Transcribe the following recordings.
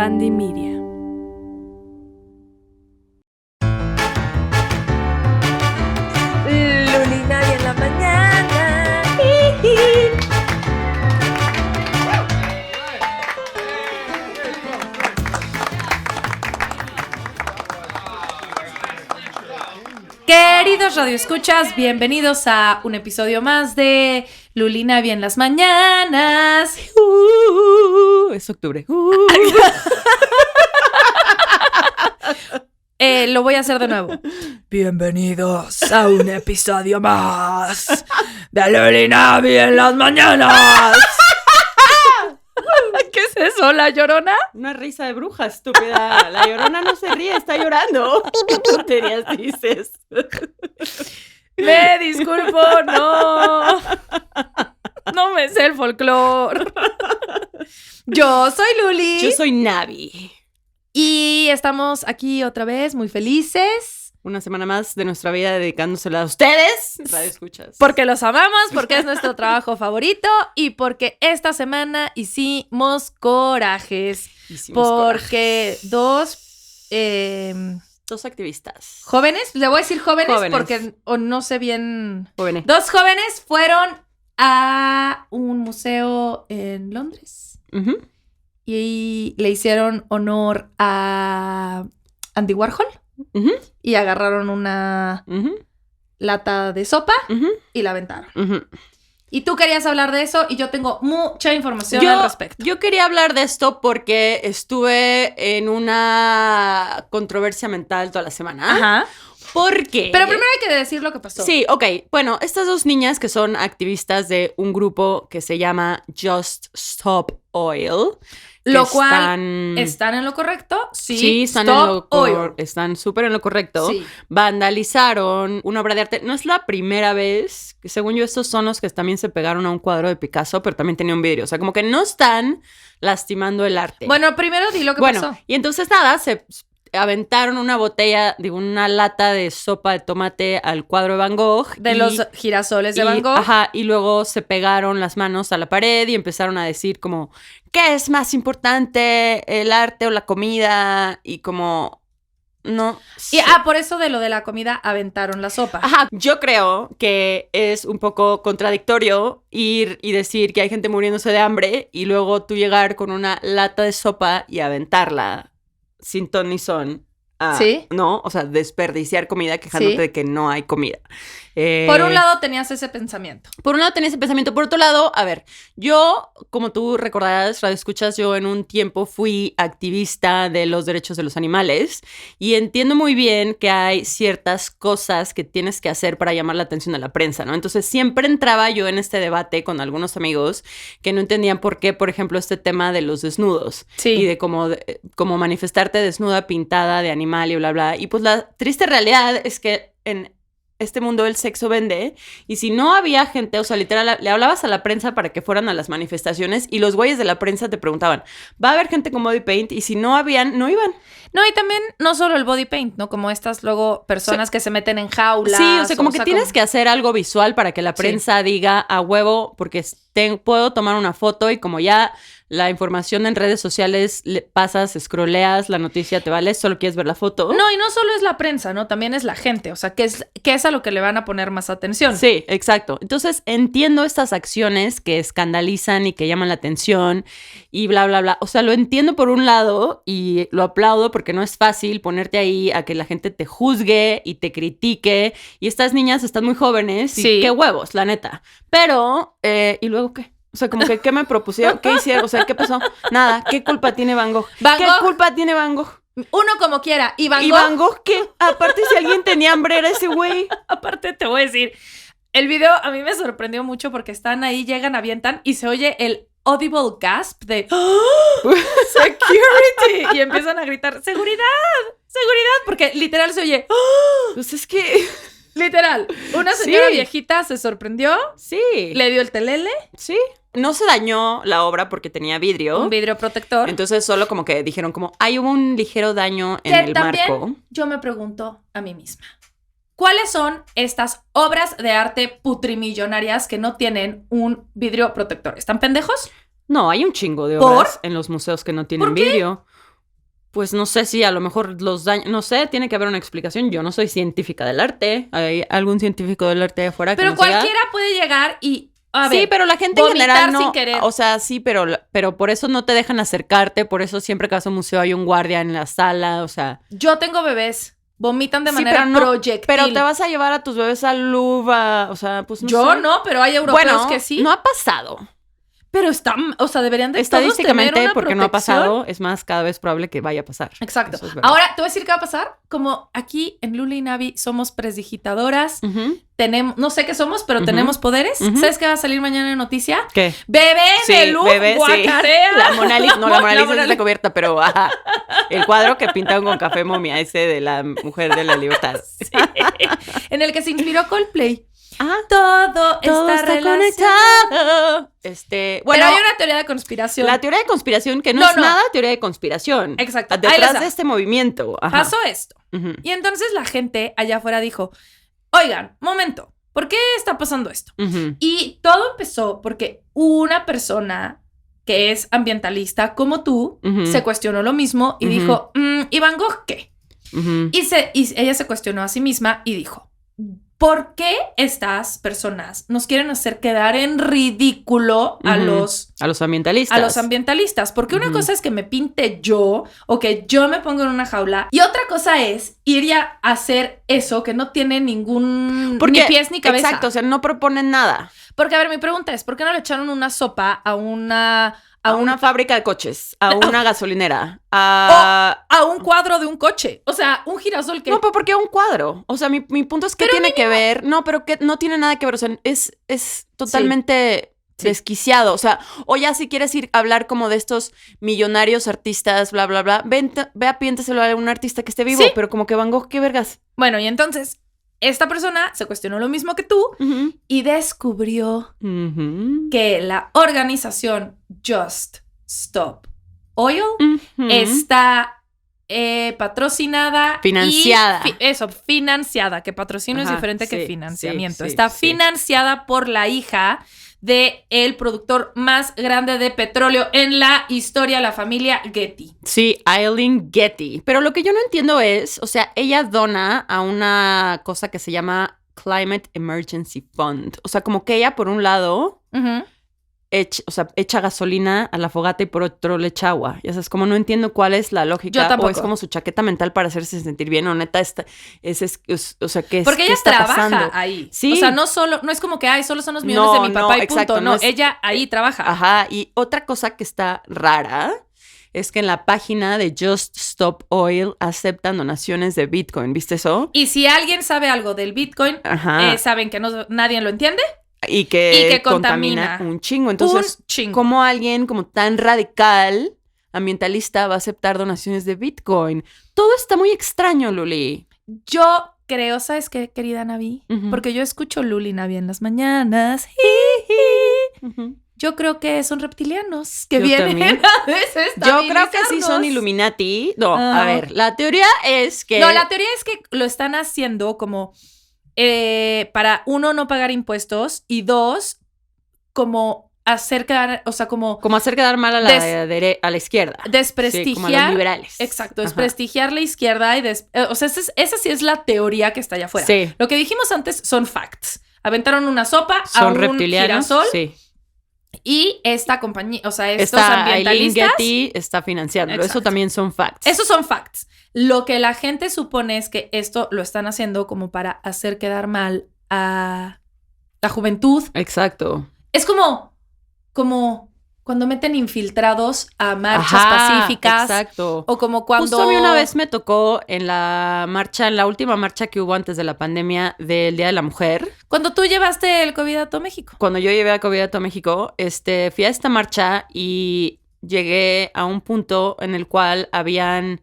Bandimedia. Lulina en la mañana. Queridos radioescuchas, bienvenidos a un episodio más de Lulina en las mañanas. Es octubre. Lo voy a hacer de nuevo. Bienvenidos a un episodio más de Lulina en las mañanas. ¿Qué es eso, la Llorona? Una risa de bruja, estúpida. La Llorona no se ríe, está llorando. ¿Qué tonterías dices? Me disculpo, no. No me sé el folclore. Yo soy Luli. Yo soy Navi. Y estamos aquí otra vez muy felices. Una semana más de nuestra vida dedicándosela a ustedes. Radio escuchas. Porque los amamos, porque es nuestro trabajo favorito y porque esta semana hicimos corajes. Porque dos activistas. jóvenes, le voy a decir jóvenes. Porque o no sé bien. Jóvenes. Dos jóvenes fueron a un museo en Londres. Uh-huh. Y le hicieron honor a Andy Warhol. Uh-huh. Y agarraron una lata de sopa y la aventaron. Uh-huh. Y tú querías hablar de eso y yo tengo mucha información al respecto. Yo quería hablar de esto porque estuve en una controversia mental toda la semana. Ajá. ¿Por qué? Pero primero hay que decir lo que pasó. Sí, ok. Bueno, estas dos niñas que son activistas de un grupo que se llama Just Stop Oil. Lo cual están en lo correcto. Sí, están están súper en lo correcto. Sí. Vandalizaron una obra de arte. No es la primera vez, que según yo estos son los que también se pegaron a un cuadro de Picasso, pero también tenía un vidrio. O sea, como que no están lastimando el arte. Bueno, primero di lo que pasó. Y entonces nada, se aventaron una lata de sopa de tomate al cuadro de Van Gogh. De los girasoles de Van Gogh. Ajá, y luego se pegaron las manos a la pared y empezaron a decir como, ¿qué es más importante, el arte o la comida? Y como, no. Y por eso de lo de la comida aventaron la sopa. Ajá, yo creo que es un poco contradictorio ir y decir que hay gente muriéndose de hambre y luego tú llegar con una lata de sopa y aventarla sin ton ni son. ¿Sí? ¿No? O sea, desperdiciar comida quejándote de que no hay comida. Por un lado tenías ese pensamiento. Por otro lado, a ver, yo, como tú recordarás, Radio Escuchas, yo en un tiempo fui activista de los derechos de los animales y entiendo muy bien que hay ciertas cosas que tienes que hacer para llamar la atención de la prensa, ¿no? Entonces siempre entraba yo en este debate con algunos amigos que no entendían por qué, por ejemplo, este tema de los desnudos. Sí. Y de cómo manifestarte desnuda, pintada, de animal y bla, bla. Y pues la triste realidad es que en este mundo el sexo vende, y si no había gente, o sea, literal, le hablabas a la prensa para que fueran a las manifestaciones y los güeyes de la prensa te preguntaban, ¿va a haber gente con body paint? Y si no habían, no iban. No, y también no solo el body paint, ¿no? Como estas luego personas que se meten en jaulas. Sí, o sea, como que tienes que hacer algo visual para que la prensa diga a huevo, porque puedo tomar una foto y como ya la información en redes sociales pasas, scrolleas, la noticia te vale, solo quieres ver la foto. No, y no solo es la prensa, ¿no? También es la gente, o sea, que es a lo que le van a poner más atención. Sí, exacto. Entonces entiendo estas acciones que escandalizan y que llaman la atención y bla, bla, bla. O sea, lo entiendo por un lado y lo aplaudo porque no es fácil ponerte ahí a que la gente te juzgue y te critique. Y estas niñas están muy jóvenes y sí. Qué huevos, la neta. Pero, ¿y luego qué? O sea, como que, ¿qué me propusieron? ¿Qué hicieron? O sea, ¿qué pasó? Nada. ¿Qué culpa tiene Van Gogh? ¿Qué culpa tiene Van Gogh? Uno como quiera. ¿Y Van Gogh? ¿Y Van Gogh qué? Aparte, si alguien tenía hambre, era ese güey. Aparte, te voy a decir, el video a mí me sorprendió mucho porque están ahí, llegan, avientan y se oye el audible gasp de security y empiezan a gritar, ¡seguridad! ¡Seguridad! Porque literal se oye, pues es que... Literal, una señora viejita se sorprendió. Sí. Le dio el telele. Sí. No se dañó la obra porque tenía vidrio. Un vidrio protector. Entonces solo como que dijeron como, hubo un ligero daño en el marco. Yo me pregunto a mí misma, ¿cuáles son estas obras de arte putrimillonarias que no tienen un vidrio protector? ¿Están pendejos? No, hay un chingo de obras en los museos que no tienen vidrio. Pues no sé si a lo mejor los daños, no sé, tiene que haber una explicación. Yo no soy científica del arte. ¿Hay algún científico del arte de afuera que Pero nos diga? cualquiera puede llegar y, a ver, Sí, pero la gente en vomitar general no, sin querer. o sea, sí, pero por eso no te dejan acercarte, por eso siempre que vas a un museo hay un guardia en la sala, o sea. Yo tengo bebés, vomitan de Sí, manera pero no, proyectil. pero te vas a llevar a tus bebés al Louvre, o sea, pues no Yo sé. no, pero hay europeos Bueno, que sí. no ha pasado. Pero están, o sea, deberían de todos tener Estadísticamente, una porque no ha protección. pasado, es más, cada vez probable que vaya a pasar. Exacto. Eso es verdad. Ahora, te voy a decir qué va a pasar. Como aquí en Luli y Navi somos presdigitadoras, Ujú. tenemos, no sé qué somos, pero tenemos poderes. Ujú. ¿Sabes qué va a salir mañana en noticia? ¿Qué? Bebé Sí, de luz, bebé, sí. guacarea. La Mona Lisa, no, la Mona Lisa Mona es la cubierta, pero ajá, el cuadro que pintan con café momia, ese de la mujer de la libertad. Sí. En el que se inspiró Coldplay. Ah, Todo está relacionado. Bueno, Pero hay una teoría de conspiración. la teoría de conspiración, que no, No, es no. nada teoría de conspiración. Exacto. Ahí Detrás les da. de este movimiento. Ajá. Pasó esto. Ujú, Y entonces la gente allá afuera dijo, oigan, momento, ¿por qué está pasando esto? ujú, Y todo empezó porque una persona que es ambientalista como tú Ujú. se cuestionó lo mismo y Ujú. dijo, ¿y Van Gogh qué? ujú. Y ella se cuestionó a sí misma y dijo, ¿por qué estas personas nos quieren hacer quedar en ridículo a Ujú. los A los ambientalistas. a los ambientalistas? Porque una Ujú. cosa es que me pinte yo o que yo me ponga en una jaula y otra cosa es ir ya a hacer eso que no tiene ningún ni pies ni cabeza. Exacto, o sea, no proponen nada. Porque, a ver, mi pregunta es, ¿por qué no le echaron una sopa a una fábrica de coches, a una gasolinera, a... a un cuadro de un coche? O sea, un girasol que... No, pero ¿por qué un cuadro? O sea, mi punto es que tiene que ver... No, pero que no tiene nada que ver. O sea, es totalmente Sí. desquiciado. O sea, o ya si quieres ir a hablar como de estos millonarios artistas, bla, bla, bla, ve a piénteselo a un artista que esté vivo. Sí. Pero como que Van Gogh, ¿qué vergas? Bueno, y entonces, esta persona se cuestionó lo mismo que tú Ujú. y descubrió Ujú. que la organización Just Stop Oil Ujú. está patrocinada. Financiada. Financiada, que patrocinio es Ajá, diferente que sí, financiamiento. sí, Está sí. financiada por la hija de el productor más grande de petróleo en la historia, la familia Getty. Sí, Eileen Getty. Pero lo que yo no entiendo es, o sea, ella dona a una cosa que se llama Climate Emergency Fund. O sea, como que ella, por un lado, Ujú. echa gasolina a la fogata y por otro le echa agua. Ya sabes, como no entiendo cuál es la lógica. Yo tampoco. O es como su chaqueta mental para hacerse sentir bien. O neta, o sea, ¿qué es? Porque ¿qué ella está trabaja pasando? ahí. Sí. O sea, no es como que, solo son los millones de mi No, papá y exacto, punto. No, no es- ella ahí trabaja. Ajá, y otra cosa que está rara es que en la página de Just Stop Oil aceptan donaciones de Bitcoin. ¿Viste eso? Y si alguien sabe algo del Bitcoin, Ajá. saben que nadie lo entiende. Y que, y que contamina contamina un chingo. Entonces, un chingo. ¿cómo alguien como tan radical, ambientalista, va a aceptar donaciones de Bitcoin? Todo está muy extraño, Luli. Yo creo, ¿sabes qué, querida Navi? Ujú. Porque yo escucho Luli y Navi en las mañanas. Ujú. Yo creo que son reptilianos que Yo vienen también. a desestabilizarnos. Yo creo que sí son Illuminati. No, Ajá. a ver, la teoría es que... No, la teoría es que lo están haciendo como para uno no pagar impuestos y dos como hacer quedar, o sea, como Como hacer quedar mal a la, a la izquierda. desprestigiar. Sí, como a los liberales. Exacto, Ajá. desprestigiar la izquierda y o sea, esa sí es la teoría que está allá afuera. Sí. Lo que dijimos antes son facts. Aventaron una sopa a Son un reptilianos. girasol Sí. y esta compañía, o sea, estos Está Eileen ambientalistas. Getty está financiándolo. Exacto. Eso también son facts. Esos son facts. Lo que la gente supone es que esto lo están haciendo como para hacer quedar mal a la juventud. Exacto. Es como cuando meten infiltrados a marchas Ajá, pacíficas. Exacto. O como cuando... Justo a mí una vez me tocó en la última marcha que hubo antes de la pandemia del Día de la Mujer. Cuando tú llevaste el COVID a todo México. Cuando yo llevé a COVID a todo México, fui a esta marcha y llegué a un punto en el cual habían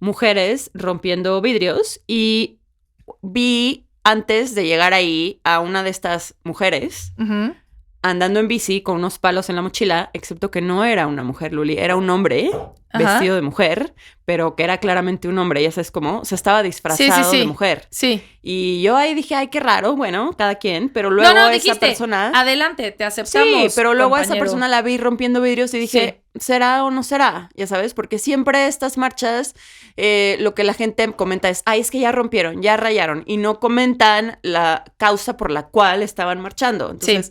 mujeres rompiendo vidrios y vi antes de llegar ahí a una de estas mujeres andando en bici con unos palos en la mochila, excepto que no era una mujer, Luli, era un hombre vestido de mujer, pero que era claramente un hombre, ya sabes cómo, o sea, estaba disfrazado de mujer. Sí. Y yo ahí dije, ay, qué raro, bueno, cada quien, pero luego esa persona... adelante, te aceptamos, Sí, pero luego a esa compañero. persona la vi rompiendo vidrios y dije, ¿será o no será? Ya sabes, porque siempre estas marchas, lo que la gente comenta es, ay, es que ya rompieron, ya rayaron, y no comentan la causa por la cual estaban marchando. Entonces...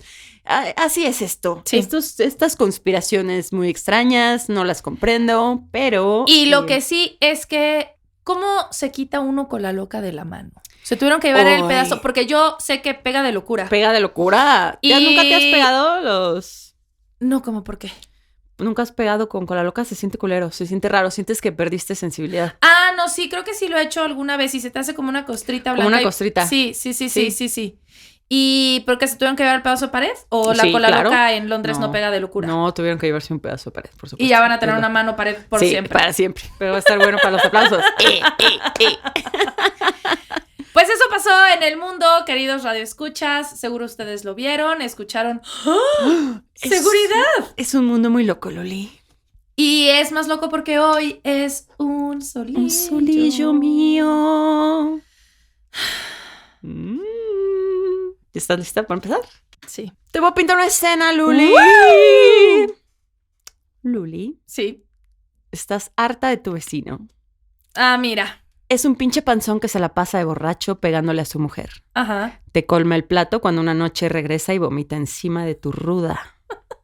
Así es esto. Sí. Estas conspiraciones muy extrañas, no las comprendo, pero... Y lo que sí es que, ¿cómo se quita uno con la loca de la mano? Se tuvieron que llevar el pedazo, porque yo sé que pega de locura. Pega de locura. ¿Ya nunca te has pegado los...? No, ¿cómo por qué? Nunca has pegado con la loca, se siente culero, se siente raro, sientes que perdiste sensibilidad. Ah, no, sí, creo que sí lo he hecho alguna vez y se te hace como una costrita blanca. Como una costrita. Sí. ¿Y por qué se tuvieron que llevar el pedazo de pared? ¿O la cola loca en Londres no pega de locura? No, tuvieron que llevarse un pedazo de pared, por supuesto. Y ya van a tener una mano pared por siempre. Sí, para siempre. Pero va a estar bueno para los aplausos. Pues eso pasó en el mundo, queridos radioescuchas. Seguro ustedes lo vieron, escucharon. ¡Oh! ¡Seguridad! Es un mundo muy loco, Loli. Y es más loco porque hoy es un solillo. Un solillo mío. ¿Estás lista para empezar? Sí. Te voy a pintar una escena, Luli. Luli. Sí. ¿Estás harta de tu vecino? Ah, mira. Es un pinche panzón que se la pasa de borracho pegándole a su mujer. Ajá. Te colma el plato cuando una noche regresa y vomita encima de tu ruda.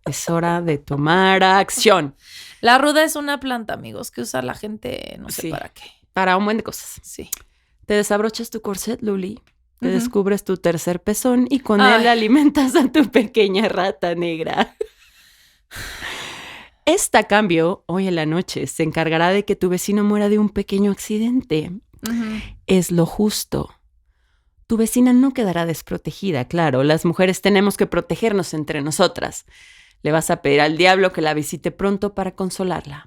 Es hora de tomar acción. La ruda es una planta, amigos, que usa la gente no sé para qué. Para un buen de cosas. Sí. Te desabrochas tu corset, Luli. Te descubres tu tercer pezón y con él alimentas a tu pequeña rata negra. Esta, cambio, hoy en la noche, se encargará de que tu vecino muera de un pequeño accidente. Es lo justo. Tu vecina no quedará desprotegida, claro. Las mujeres tenemos que protegernos entre nosotras. Le vas a pedir al diablo que la visite pronto para consolarla.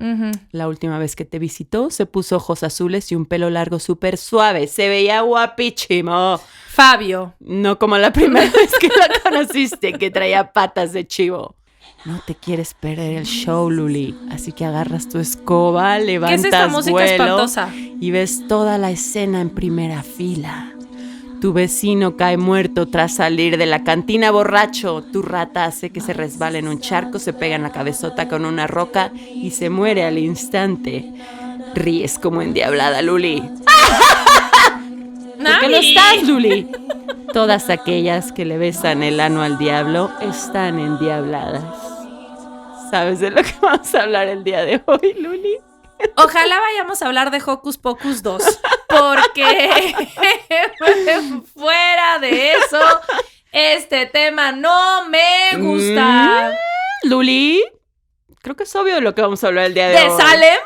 La última vez que te visitó, se puso ojos azules y un pelo largo súper suave. Se veía guapísimo. Fabio. No como la primera vez que la conociste, que traía patas de chivo. No te quieres perder el show, Luli. Así que agarras tu escoba, levantas ¿Qué es esta música espantosa? Y ves toda la escena en primera fila. Tu vecino cae muerto tras salir de la cantina borracho. Tu rata hace que se resbale en un charco, se pega en la cabezota con una roca y se muere al instante. Ríes como endiablada, Luli. ¿Por qué no estás, Luli? Todas aquellas que le besan el ano al diablo están endiabladas. ¿Sabes de lo que vamos a hablar el día de hoy, Luli? Ojalá vayamos a hablar de Hocus Pocus 2, porque fuera de eso, este tema no me gusta. Luli, creo que es obvio de lo que vamos a hablar el día de hoy. ¿De Salem?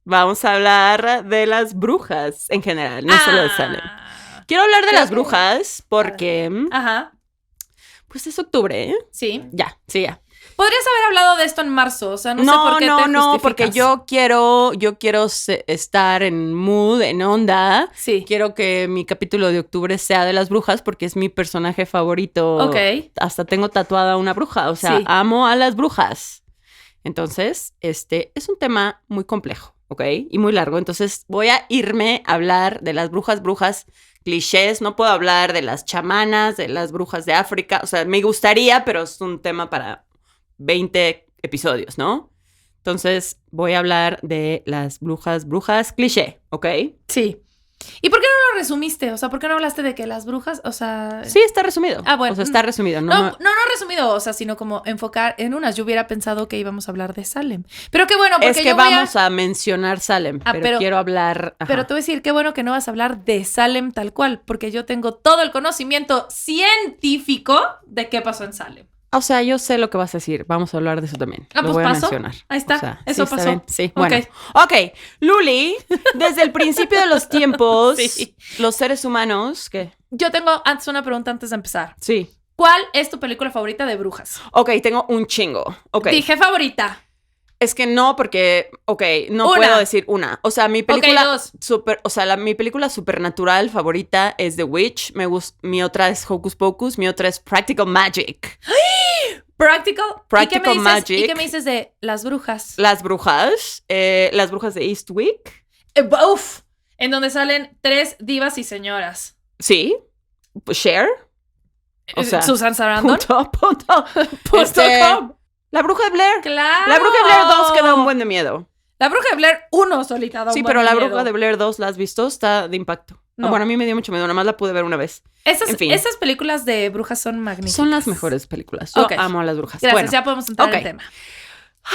Vamos a hablar de las brujas en general, no solo de Salem. Quiero hablar de las brujas porque... Pues es octubre, ¿eh? Sí. Ya. Podrías haber hablado de esto en marzo, o sea, no sé por qué te justificas. No, porque yo quiero estar en mood, en onda. Sí. Quiero que mi capítulo de octubre sea de las brujas porque es mi personaje favorito. Ok. Hasta tengo tatuada una bruja, o sea, amo a las brujas. Entonces, es un tema muy complejo, ¿ok? Y muy largo. Entonces, voy a irme a hablar de las brujas clichés. No puedo hablar de las chamanas, de las brujas de África. O sea, me gustaría, pero es un tema para 20 episodios, ¿no? Entonces, voy a hablar de las brujas cliché, ¿ok? Sí. ¿Y por qué no lo resumiste? O sea, ¿por qué no hablaste de que las brujas, o sea... Sí, está resumido. Ah, bueno. O sea, está resumido. No resumido, o sea, sino como enfocar en unas. Yo hubiera pensado que íbamos a hablar de Salem. Pero qué bueno, porque es que vamos a mencionar Salem, pero quiero hablar... Ajá. Pero te voy a decir, qué bueno que no vas a hablar de Salem tal cual, porque yo tengo todo el conocimiento científico de qué pasó en Salem. O sea, yo sé lo que vas a decir. Vamos a hablar de eso también. Lo voy a mencionar. Ahí está. O sea, eso sí, pasó. Sí, bueno. Ok. Luli, desde el principio de los tiempos, los seres humanos... ¿Qué? Yo tengo antes una pregunta antes de empezar. Sí. ¿Cuál es tu película favorita de brujas? Ok, tengo un chingo. Okay. Dije favorita. Es que no, porque, no puedo decir una. O sea, mi película mi película supernatural favorita es The Witch. Mi otra es Hocus Pocus. Mi otra es Practical Magic. ¡Ay! Practical Practical Magic. ¿Y qué me dices de las brujas? Las brujas de Eastwick. Uf, en donde salen 3 divas y señoras. Sí. Cher. O sea, Susan Sarandon. punto. .com. La bruja de Blair. Claro. La bruja de Blair 2 que da un buen de miedo. La bruja de Blair 1 solita da un Sí, buen pero la miedo. bruja de Blair 2, ¿la has visto? Está de impacto. No. Bueno, a mí me dio mucho miedo, nada más la pude ver una vez. En fin. Esas películas de brujas son magníficas. Son las mejores películas. Yo Ok. amo a las brujas. Gracias, Bueno, ya podemos entrar en ok. el tema.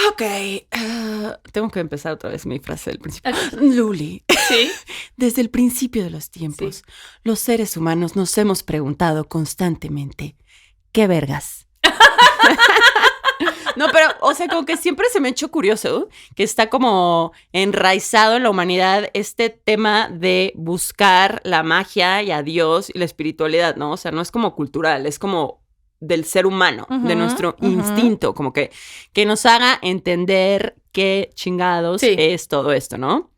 Ok. Tengo que empezar otra vez mi frase del principio. Ok. Luli. Sí. Desde el principio de los tiempos, los seres humanos nos hemos preguntado constantemente, ¿qué vergas? No, pero, o sea, como que siempre se me ha hecho curioso que está como enraizado en la humanidad este tema de buscar la magia y a Dios y la espiritualidad, ¿no? O sea, no es como cultural, es como del ser humano, de Ujú, nuestro ujú. instinto, como que nos haga entender qué chingados Sí. es todo esto, ¿no?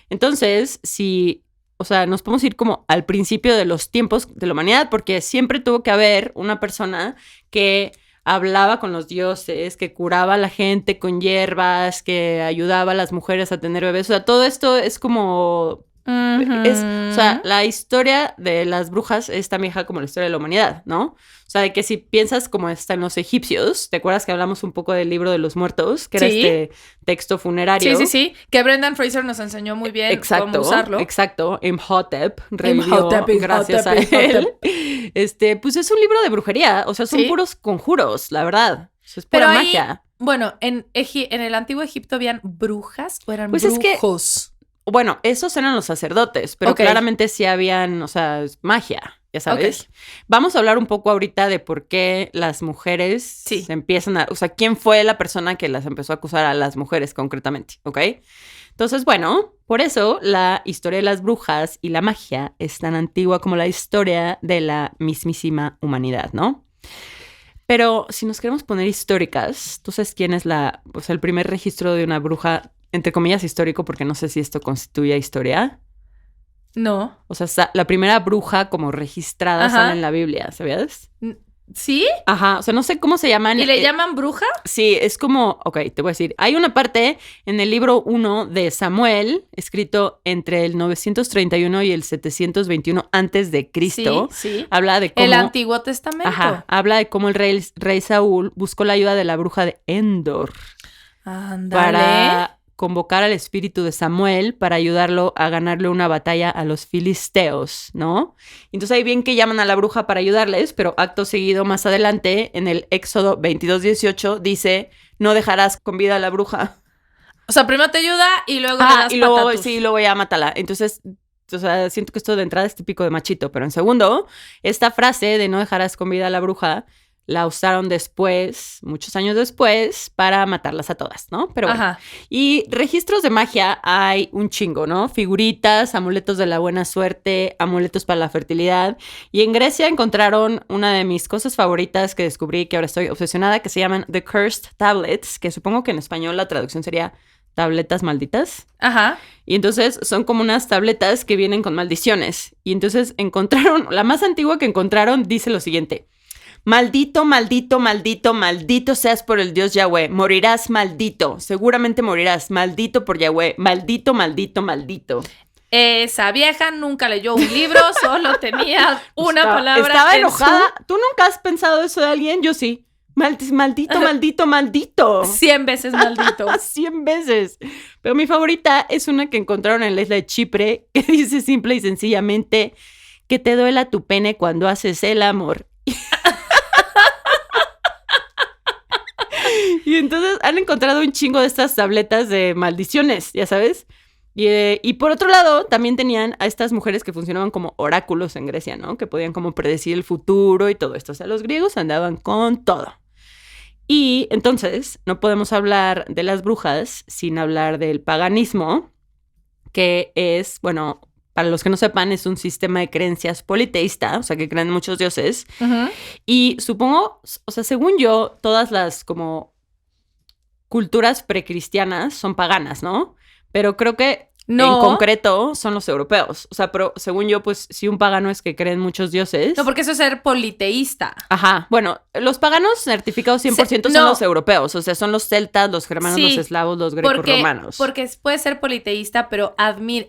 Entonces, si, o sea, nos podemos ir como al principio de los tiempos de la humanidad, porque siempre tuvo que haber una persona que hablaba con los dioses, que curaba a la gente con hierbas, que ayudaba a las mujeres a tener bebés. O sea, todo esto es como... o sea, la historia de las brujas es tan vieja como la historia de la humanidad, ¿no? O sea, de que si piensas como está en los egipcios, ¿te acuerdas que hablamos un poco del libro de los muertos? Que era Sí. este texto funerario. Sí. Que Brendan Fraser nos enseñó muy bien cómo usarlo. Exacto. Imhotep revivió Imhotep, gracias a Imhotep. él. Pues es un libro de brujería. O sea, son Sí. puros conjuros, la verdad. O sea, es Pero pura ahí, magia. bueno, en el antiguo Egipto habían brujas o eran Pues es que- brujos. Bueno, esos eran los sacerdotes, pero Ok. claramente sí habían, o sea, es magia, ya sabes. Vamos a hablar un poco ahorita de por qué las mujeres Sí. se empiezan a... O sea, quién fue la persona que las empezó a acusar a las mujeres concretamente, ¿ok? Entonces, bueno, por eso la historia de las brujas y la magia es tan antigua como la historia de la mismísima humanidad, ¿no? Pero si nos queremos poner históricas, ¿tú sabes quién es el primer registro de una bruja, entre comillas, histórico, porque no sé si esto constituye historia? No. O sea, la primera bruja como registrada Ajá. sale en la Biblia, ¿sabías? ¿Sí? Ajá, o sea, no sé cómo se llaman. ¿Y le llaman bruja? Sí, es como, ok, te voy a decir, hay una parte en el libro 1 de Samuel, escrito entre el 931 y el 721 antes de Cristo. Sí. Habla de cómo... El Antiguo Testamento. Ajá, habla de cómo el rey Saúl buscó la ayuda de la bruja de Endor Ándale. para convocar al espíritu de Samuel para ayudarlo a ganarle una batalla a los filisteos, ¿no? Entonces ahí bien que llaman a la bruja para ayudarles, pero acto seguido más adelante, en el Éxodo 22:18, dice, no dejarás con vida a la bruja. O sea, primero te ayuda y luego le das Y luego, patatus. sí, luego ya mátala. Entonces, o sea, siento que esto de entrada es típico de machito, pero en segundo, esta frase de no dejarás con vida a la bruja la usaron después, muchos años después, para matarlas a todas, ¿no? Pero bueno. Ajá. Y registros de magia hay un chingo, ¿no? Figuritas, amuletos de la buena suerte, amuletos para la fertilidad. Y en Grecia encontraron una de mis cosas favoritas que descubrí, que ahora estoy obsesionada, que se llaman The Cursed Tablets, que supongo que en español la traducción sería tabletas malditas. Ajá. Y entonces son como unas tabletas que vienen con maldiciones. Y entonces encontraron, la más antigua que encontraron dice lo siguiente: maldito, maldito, maldito, maldito seas por el Dios Yahweh. Morirás maldito. Seguramente morirás. Maldito por Yahweh. Maldito, maldito, maldito. Esa vieja nunca leyó un libro, solo tenía una palabra. Estaba en enojada. ¿Tú nunca has pensado eso de alguien? Yo sí. Maldito, maldito, maldito. 100 veces maldito. 100 veces. Pero mi favorita es una que encontraron en la isla de Chipre, que dice simple y sencillamente que te duela tu pene cuando haces el amor. Y entonces han encontrado un chingo de estas tabletas de maldiciones, ya sabes. Y por otro lado, también tenían a estas mujeres que funcionaban como oráculos en Grecia, ¿no? Que podían como predecir el futuro y todo esto. O sea, los griegos andaban con todo. Y entonces no podemos hablar de las brujas sin hablar del paganismo, que es, bueno, para los que no sepan, es un sistema de creencias politeísta, o sea, que creen en muchos dioses. Ujú. Y supongo, o sea, según yo, todas las como culturas precristianas son paganas, ¿no? Pero creo que No. en concreto son los europeos. O sea, pero según yo, pues si un pagano es que cree en muchos dioses. No, porque eso es ser politeísta. Ajá, bueno, los paganos certificados 100% son no. los europeos, o sea, son los celtas, los germanos, Sí, los eslavos, los greco-romanos. Porque puedes ser politeísta, pero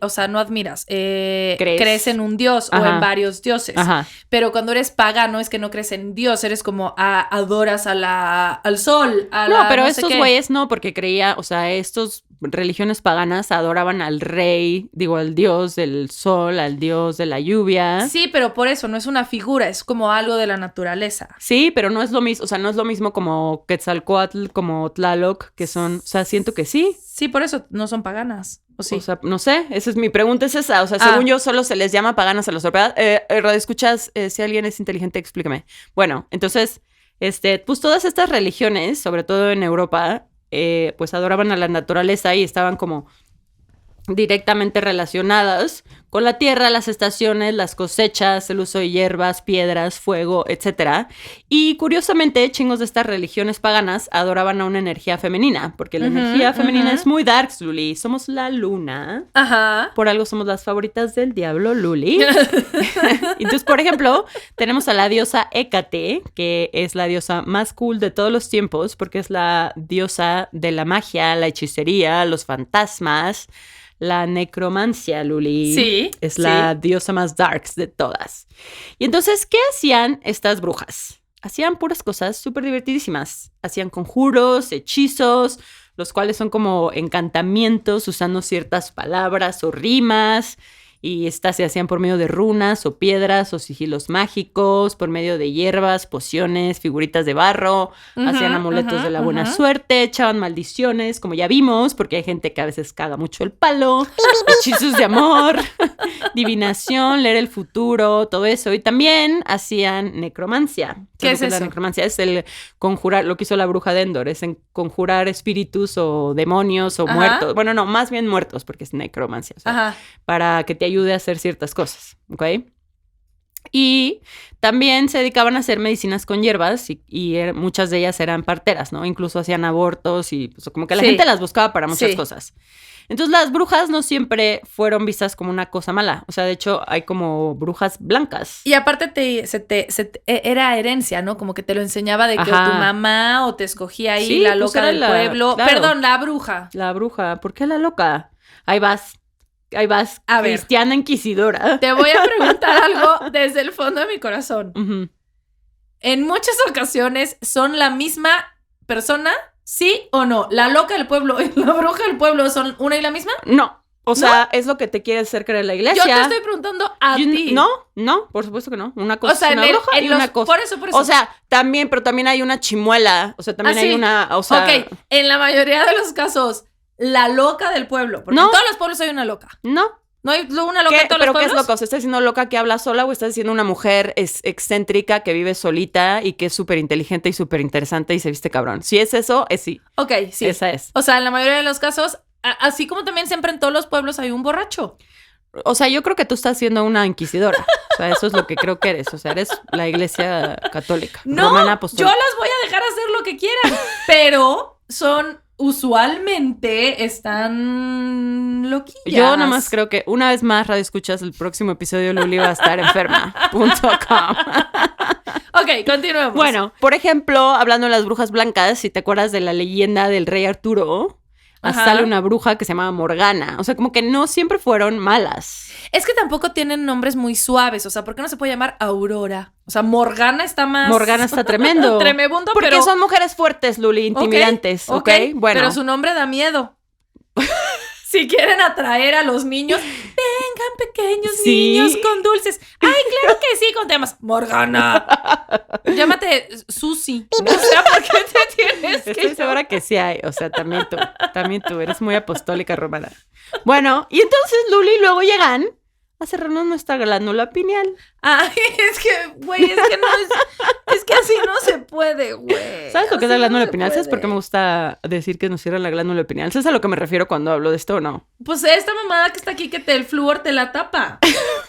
o sea, no admiras. Crees. Crees en un dios o Ajá. en varios dioses. Ajá. Pero cuando eres pagano es que no crees en Dios, eres como adoras al sol, No, pero sé estos qué. güeyes no, porque creía, o sea, estos religiones paganas adoraban al rey, digo, al dios del sol, al dios de la lluvia. Sí, pero por eso no es una figura, es como algo de la naturaleza. Sí, pero no es lo mismo, o sea, no es lo mismo como Quetzalcóatl, como Tlaloc, que son, o sea, siento que sí. Sí, por eso no son paganas. ¿O sí? O sea, no sé, esa es mi pregunta, es esa. O sea, según yo, solo se les llama paganas a los europeos. Radioescuchas, si alguien es inteligente, explícame. Bueno, entonces, pues todas estas religiones, sobre todo en Europa, pues adoraban a la naturaleza y estaban como directamente relacionadas con la tierra, las estaciones, las cosechas, el uso de hierbas, piedras, fuego, etc. Y curiosamente, chingos de estas religiones paganas adoraban a una energía femenina, porque la energía femenina es muy darks, Luli. Somos la luna. Ajá. Por algo somos las favoritas del diablo, Luli. Entonces, por ejemplo, tenemos a la diosa Hécate, que es la diosa más cool de todos los tiempos, porque es la diosa de la magia, la hechicería, los fantasmas, la necromancia, Luli. Sí, Es la diosa más darks de todas. Y entonces, ¿qué hacían estas brujas? Hacían puras cosas súper divertidísimas. Hacían conjuros, hechizos, los cuales son como encantamientos usando ciertas palabras o rimas. Y estas se hacían por medio de runas o piedras o sigilos mágicos, por medio de hierbas, pociones, figuritas de barro, hacían amuletos de la buena suerte, echaban maldiciones, como ya vimos, porque hay gente que a veces caga mucho el palo, hechizos de amor, divinación, leer el futuro, todo eso. Y también hacían necromancia. ¿Qué es La eso? necromancia es el conjurar, lo que hizo la bruja de Endor, es en conjurar espíritus o demonios o muertos. Bueno, no, más bien muertos, porque es necromancia. O sea, Ajá. para que te ayude a hacer ciertas cosas, ¿ok? Y también se dedicaban a hacer medicinas con hierbas y muchas de ellas eran parteras, ¿no? Incluso hacían abortos y pues, como que la gente las buscaba para muchas cosas. Entonces las brujas no siempre fueron vistas como una cosa mala. O sea, de hecho hay como brujas blancas. Y aparte era herencia, ¿no? Como que te lo enseñaba de que o tu mamá o te escogía ahí Sí, la pues loca era del pueblo. claro. Perdón, la bruja. La bruja, ¿por qué la loca? Ahí vas, A ver. cristiana inquisidora. Te voy a preguntar algo desde el fondo de mi corazón. Ujú. En muchas ocasiones son la misma persona, ¿sí o no? ¿La loca del pueblo y la bruja del pueblo son una y la misma? No, o sea, es lo que te quiere hacer creer la iglesia. Yo te estoy preguntando a ti. No, por supuesto que no. Una cosa O sea, es una bruja y una cosa. Por eso. O sea, también, pero también hay una chimuela. O sea, también hay sí. una. O sea, Ok, en la mayoría de los casos, la loca del pueblo. Porque No. en todos los pueblos hay una loca. no. ¿No hay una loca ¿Qué? en todos ¿Pero los qué es pueblos? loca? O sea, ¿estás diciendo loca que habla sola o estás diciendo una mujer excéntrica que vive solita y que es súper inteligente y súper interesante y se viste cabrón? Si es eso, es sí. Ok, sí. Esa es. O sea, en la mayoría de los casos, así como también siempre en todos los pueblos hay un borracho. O sea, yo creo que tú estás siendo una inquisidora. O sea, eso es lo que creo que eres. O sea, eres la iglesia católica. No, romana yo apostólica. las voy a dejar hacer lo que quieran, pero usualmente están loquillas. Yo nada más creo que una vez más, Radio Escuchas, el próximo episodio Luli va a estar enferma.com. Ok, continuemos. Bueno, por ejemplo, hablando de las brujas blancas, si te acuerdas de la leyenda del rey Arturo, Ajá. sale una bruja que se llamaba Morgana. O sea, como que no siempre fueron malas. Es que tampoco tienen nombres muy suaves. O sea, ¿por qué no se puede llamar Aurora? O sea, Morgana está más... Morgana está tremendo. Tremebundo, Porque pero... son mujeres fuertes, Luli, intimidantes, ¿ok? Bueno. Pero su nombre da miedo. Si quieren atraer a los niños, vengan pequeños Sí. niños con dulces. Ay, claro que sí, con temas. Morgana. Llámate Susi. O sea, ¿por qué te tienes que Estoy segura que sí hay, o sea, también tú, eres muy apostólica romana. Bueno, y entonces Luli luego llegan a cerrarnos nuestra glándula pineal. Ay, es que, güey, es que no es que así no se puede, güey. ¿Sabes lo que es Así la no glándula se pineal? ¿Sabes por qué me puede. gusta decir que nos cierran la glándula pineal? ¿Sabes a lo que me refiero cuando hablo de esto o no? Pues esta mamada que está aquí que el flúor te la tapa.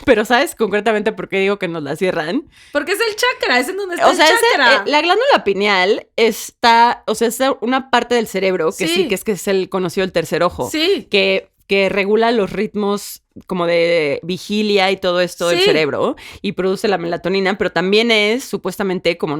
Pero ¿sabes concretamente por qué digo que nos la cierran? Porque es el chakra, es en donde está O sea, el chakra. la glándula pineal está, o sea, es una parte del cerebro que Sí. sí, que es el conocido el tercer ojo. Sí. Que que regula los ritmos como de vigilia y todo esto del Sí. cerebro y produce la melatonina, pero también es supuestamente como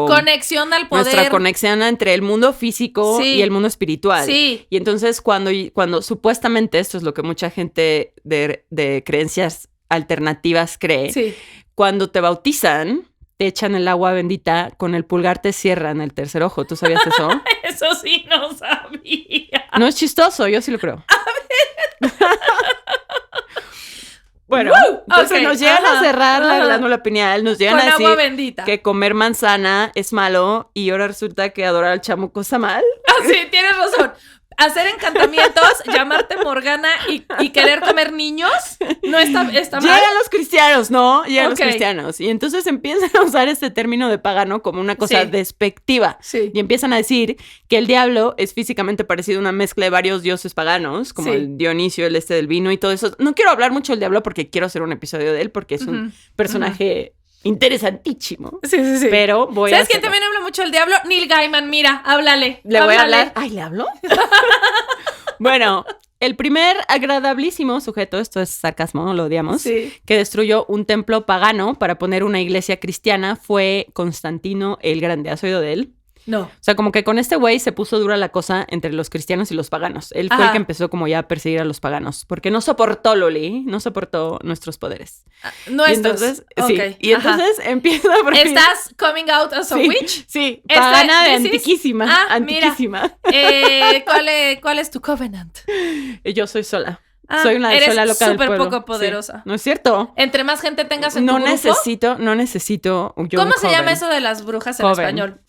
Conexión al poder. nuestra conexión entre el mundo físico Sí. y el mundo espiritual. Sí. Y entonces cuando supuestamente esto es lo que mucha gente de creencias alternativas cree, Sí. cuando te bautizan, te echan el agua bendita, con el pulgar te cierran el tercer ojo. ¿Tú sabías eso? Eso sí no sabía. No es chistoso, yo sí lo creo. Bueno, entonces ok, nos llegan a ajá, cerrar la ajá. glándula pineal, nos llegan Con a agua decir bendita. que comer manzana es malo y ahora resulta que adorar al chamuco está mal. Ah, sí, tienes razón. Hacer encantamientos, llamarte Morgana y querer comer niños, no está mal. Llegan los cristianos, ¿no? Llegan los Ok. cristianos. Y entonces empiezan a usar este término de pagano como una cosa Sí. despectiva. Sí. Y empiezan a decir que el diablo es físicamente parecido a una mezcla de varios dioses paganos, como Sí. el Dionisio, el del vino y todo eso. No quiero hablar mucho del diablo porque quiero hacer un episodio de él porque es un Ujú, personaje interesantísimo. Sí, sí, sí. Pero voy a ¿Sabes quién hacerlo. también habla mucho del diablo? Neil Gaiman, mira, háblale. Le voy a háblale. hablar. Ay, ¿le hablo? Bueno, el primer agradabilísimo sujeto, esto es sarcasmo, lo odiamos, Sí. que destruyó un templo pagano para poner una iglesia cristiana fue Constantino el Grande. ¿Has oído de él? No. O sea, como que con este güey se puso dura la cosa entre los cristianos y los paganos. Él fue el Ajá. que empezó como ya a perseguir a los paganos, porque no soportó, Loli, no soportó nuestros poderes. No Y estos. entonces, Ok, sí, y ajá. entonces empieza por fin- ¿Estás coming out as a Sí, witch? Sí, Esta- pagana de this is- antiquísima, Ah, mira. antiquísima. ¿Cuál es tu covenant? Yo soy sola. Ah, Soy una eres sola loca del súper pueblo. poco Sí. poderosa. No es cierto. Entre más gente tengas en No tu grupo. necesito yo ¿Cómo un se llama coven. eso de las brujas en Coven. español?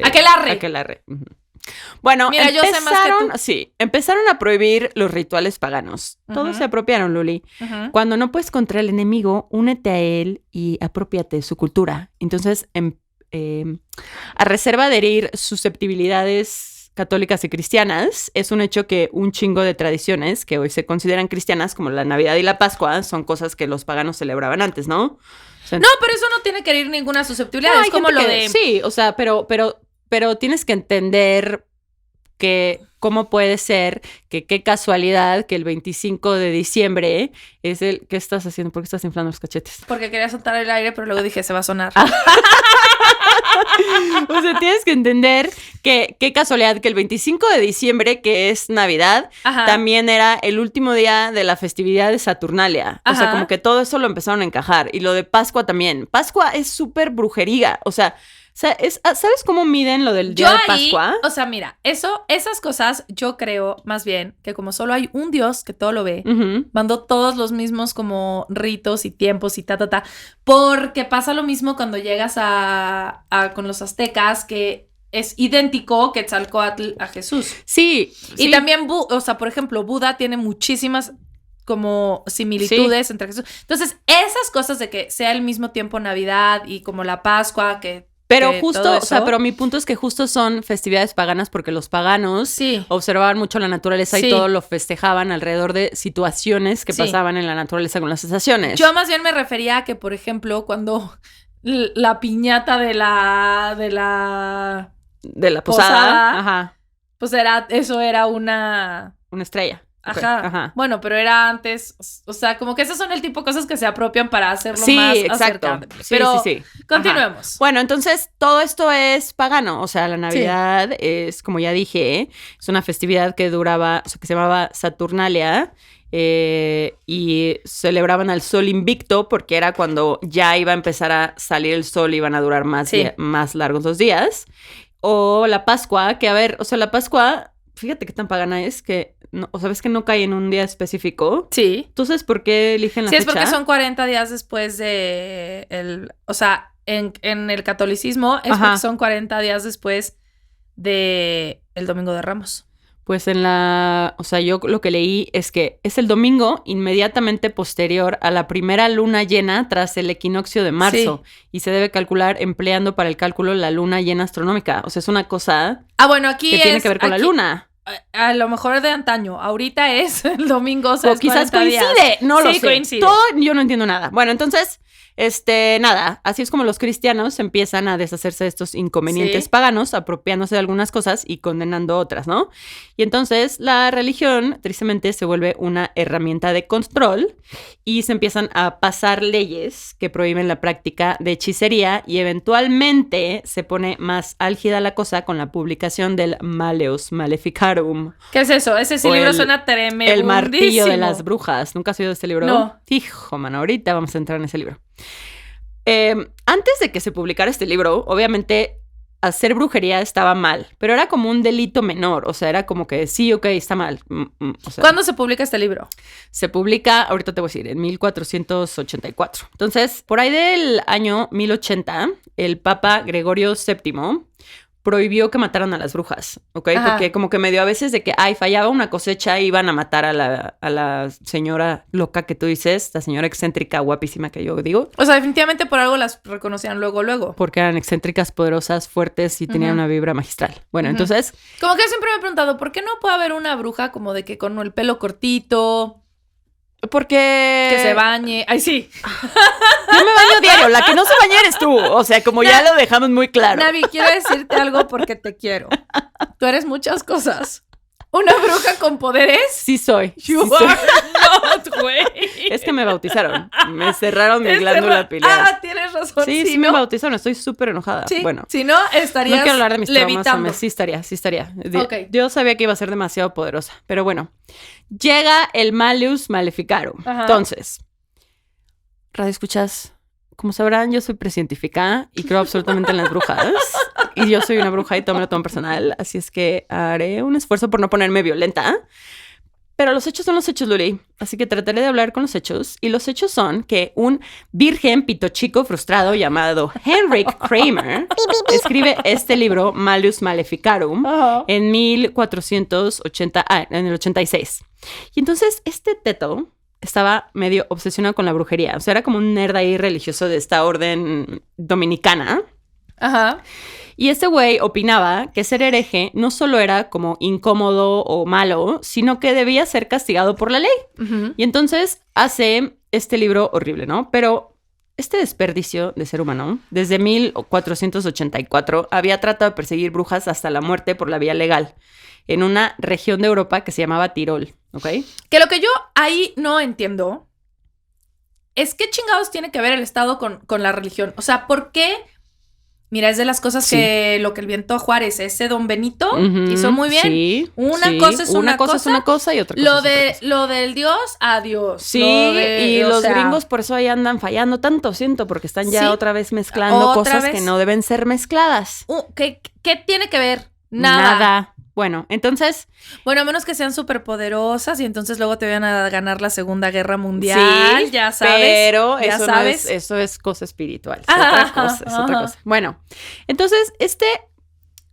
Aquelarre. Aquelarre. Ujú. Bueno, Mira, yo sé más que tú. Sí, empezaron a prohibir los rituales paganos. Todos Ujú. se apropiaron, Luli. Ujú. Cuando no puedes contra el enemigo, únete a él y apropiate de su cultura. Entonces, a reserva de herir susceptibilidades católicas y cristianas, es un hecho que un chingo de tradiciones que hoy se consideran cristianas, como la Navidad y la Pascua, son cosas que los paganos celebraban antes, ¿no? O sea, No, pero eso no tiene que herir ninguna susceptibilidad. no, es hay como gente lo que- de. Sí, o sea, pero tienes que entender que cómo puede ser que qué casualidad que el 25 de diciembre es el... ¿Qué estás haciendo? ¿Por qué estás inflando los cachetes? Porque quería soltar el aire, pero luego dije, se va a sonar. O sea, tienes que entender que qué casualidad que el 25 de diciembre, que es Navidad, Ajá. también era el último día de la festividad de Saturnalia. O sea, Ajá. como que todo eso lo empezaron a encajar. Y lo de Pascua también. Pascua es súper brujería. O sea, ¿sabes cómo miden lo del día Yo de ahí, Pascua? o sea, mira, esas cosas, yo creo más bien que como solo hay un Dios que todo lo ve, Ujú. mandó todos los mismos como ritos y tiempos y ta. Porque pasa lo mismo cuando llegas con los aztecas, que es idéntico Quetzalcóatl a Jesús. Sí. Y sí. también, o sea, por ejemplo, Buda tiene muchísimas como similitudes entre Jesús. Entonces, esas cosas de que sea al mismo tiempo Navidad y como la Pascua, Pero que justo, todo o sea, eso. pero mi punto es que justo son festividades paganas porque los paganos Sí. observaban mucho la naturaleza Sí. y todo lo festejaban alrededor de situaciones que Sí. pasaban en la naturaleza con las estaciones. Yo más bien me refería a que, por ejemplo, cuando la piñata de la De la posada. Posada. Ajá. pues eso era una... Una estrella. Ok, Ajá. Bueno, pero era antes, o sea, como que esas son el tipo de cosas que se apropian para hacerlo Sí, más exacto. acercable. Sí, Pero sí. continuemos. Bueno, entonces todo esto es pagano. O sea, la Navidad es, como ya dije, es una festividad que duraba, o sea, que se llamaba Saturnalia. Y celebraban al sol invicto porque era cuando ya iba a empezar a salir el sol y iban a durar más, Sí. más largos los días. O la Pascua, que a ver, o sea, la Pascua, fíjate qué tan pagana es que, no, o sabes que no cae en un día específico. Sí. Entonces, ¿por qué eligen la Sí, fecha? es porque son 40 días después de o sea, en el catolicismo es Ajá. porque son 40 días después de el Domingo de Ramos. Pues o sea, yo lo que leí es que es el domingo inmediatamente posterior a la primera luna llena tras el equinoccio de marzo y se debe calcular empleando para el cálculo la luna llena astronómica. O sea, es una cosa Bueno, aquí que tiene que ver con la aquí- luna. A lo mejor de antaño. Ahorita es el domingo, o sea, O es quizás 40 días. coincide, no lo Sí, sé. coincide. Todo yo no entiendo nada. Bueno, entonces Nada, así es como los cristianos empiezan a deshacerse de estos inconvenientes paganos, apropiándose de algunas cosas y condenando otras, ¿no? Y entonces la religión, tristemente, se vuelve una herramienta de control y se empiezan a pasar leyes que prohíben la práctica de hechicería y eventualmente se pone más álgida la cosa con la publicación del Malleus Maleficarum. ¿Qué es eso? Ese sí libro suena tremendo. El martillo de las brujas. ¿Nunca has oído de este libro? No. Hijo, mano, ahorita vamos a entrar en ese libro. Antes de que se publicara este libro, obviamente hacer brujería estaba mal, pero era como un delito menor, o sea, era como que sí, ok, está mal. O sea, ¿cuándo se publica este libro? se publica, ahorita te voy a decir, en 1484. Entonces, por ahí del año 1080, el Papa Gregorio VII prohibió que mataran a las brujas, ¿ok? Ajá. Porque como que medio a veces de que, fallaba una cosecha, iban a matar a la señora loca que tú dices, la señora excéntrica, guapísima que yo digo. O sea, definitivamente por algo las reconocían luego. Porque eran excéntricas, poderosas, fuertes y tenían una vibra magistral. Bueno, entonces... Como que siempre me he preguntado, ¿por qué no puede haber una bruja como de que con el pelo cortito, porque... que se bañe? Ay, sí. Yo me baño diario, la que no se baña eres tú. O sea, como ya lo dejamos muy claro. Navi, quiero decirte algo porque te quiero. Tú eres muchas cosas. ¿Una bruja con poderes? Sí soy. You Sí soy. are not, güey. Es que me bautizaron. Me cerraron mi glándula pineal. Tienes razón. Sí, si sí no, me bautizaron. Estoy súper enojada. sí, Bueno, si no, estarías no quiero hablar de mis traumas. levitando. Sí estaría. Ok. Yo sabía que iba a ser demasiado poderosa. Pero bueno, llega el Malleus Maleficarum. Ajá. Entonces, radio escuchas, como sabrán, yo soy precientífica y creo absolutamente en las brujas. Y yo soy una bruja y todo me lo tomo personal. Así es que haré un esfuerzo por no ponerme violenta. Pero los hechos son los hechos, Luli. Así que trataré de hablar con los hechos. Y los hechos son que un virgen pito chico frustrado llamado Henrik Kramer escribe este libro, Malleus Maleficarum, en 1480, en el 86. Y entonces este teto estaba medio obsesionado con la brujería. O sea, era como un nerd ahí religioso de esta orden dominicana. Ajá. Y este güey opinaba que ser hereje no solo era como incómodo o malo, sino que debía ser castigado por la ley. Ujú. Y entonces hace este libro horrible, ¿no? Pero este desperdicio de ser humano, desde 1484, había tratado de perseguir brujas hasta la muerte por la vía legal, en una región de Europa que se llamaba Tirol, ¿ok? Que lo que yo ahí no entiendo es qué chingados tiene que ver el Estado con la religión. O sea, ¿por qué? Mira, es de las cosas Sí. que lo que el viento Juárez, ese don Benito, Ujú, hizo muy bien. Sí, Una sí. cosa es una cosa es cosa, una cosa y otra cosa Lo es otra de cosa. lo del Dios, adiós. Sí, Lo de- y o los sea, gringos por eso ahí andan fallando tanto, siento, porque están ya Sí. otra vez mezclando Otra cosas vez. que no deben ser mezcladas. ¿Qué tiene que ver? Nada. Bueno, entonces, Bueno, a menos que sean súper poderosas y entonces luego te vayan a ganar la Segunda Guerra Mundial. sí, Ya sabes. pero ya eso, sabes. No es, eso es cosa espiritual, es Ajá, otra cosa, es otra ajá. cosa. Bueno, entonces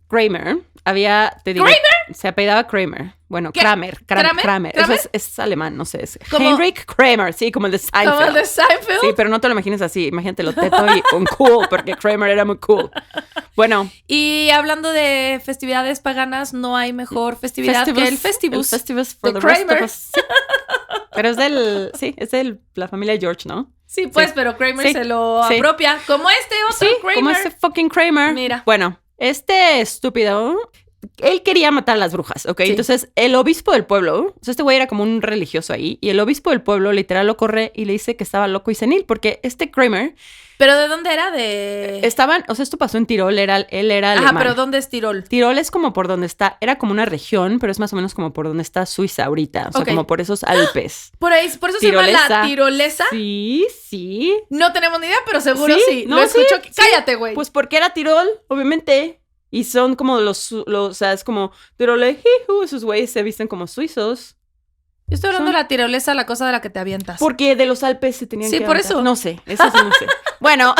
Kramer había, te digo, se apellidaba Kramer. Bueno, ¿Qué? Kramer. ¿Kramer? Eso es alemán, no sé. Es Como- Heinrich Kramer, sí, como el de Seinfeld. Como el de Seinfeld. Sí, pero no te lo imagines así. Imagínatelo teto y un cool, porque Kramer era muy cool. Bueno, Y hablando de festividades paganas, no hay mejor festividad que el Festivus. El Festivus for de the rest of Kramer. us. Sí. Pero es de la familia George, ¿no? Sí, pues, Sí. pero Kramer Sí. se lo Sí. apropia. Como este otro Sí, Kramer. como ese fucking Kramer. Mira. Bueno, este estúpido, él quería matar a las brujas, ¿ok? Sí. Entonces, el obispo del pueblo, o sea, este güey era como un religioso ahí, y el obispo del pueblo literal lo corre y le dice que estaba loco y senil, porque este Kramer ¿Pero de dónde era? De... o sea, esto pasó en Tirol, él era Ajá, alemán. pero ¿dónde es Tirol? Tirol es como por donde está, era como una región, pero es más o menos como por donde está Suiza ahorita, o sea, Ok. como por esos Alpes. Por eso se llama la Tirolesa. tirolesa. Sí. No tenemos ni idea, pero seguro Sí, sí. no, Lo escucho. sí, sí. Cállate, güey. Pues porque era Tirol, obviamente. Y son como o sea, es como Tirole, esos güeyes se visten como suizos. Yo estoy hablando son- de la tirolesa, la cosa de la que te avientas. Porque de los Alpes se tenían Sí, que por aventar. eso. No sé, eso sí no sé. Bueno,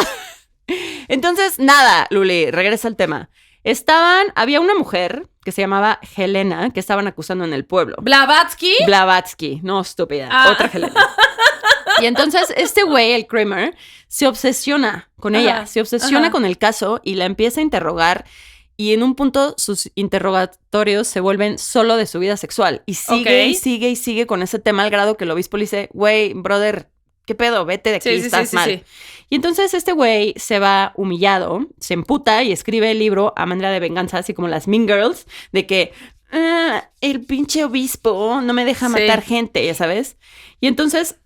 entonces, nada, Luli, regresa al tema. Había una mujer que se llamaba Helena, que estaban acusando en el pueblo. Blavatsky. Blavatsky, no, estúpida, Ah. otra Helena. Y entonces este güey, el Kramer, se obsesiona con ella, Ajá, se obsesiona ajá. con el caso y la empieza a interrogar y en un punto sus interrogatorios se vuelven solo de su vida sexual y sigue Ok. y sigue y sigue con ese tema al grado que el obispo le dice, güey, brother, ¿qué pedo? Vete de aquí, Sí, sí, estás sí, mal. sí. Y entonces este güey se va humillado, se emputa y escribe el libro a manera de venganza, así como las Mean Girls, de que el pinche obispo no me deja Sí. matar gente, ya sabes. Y entonces,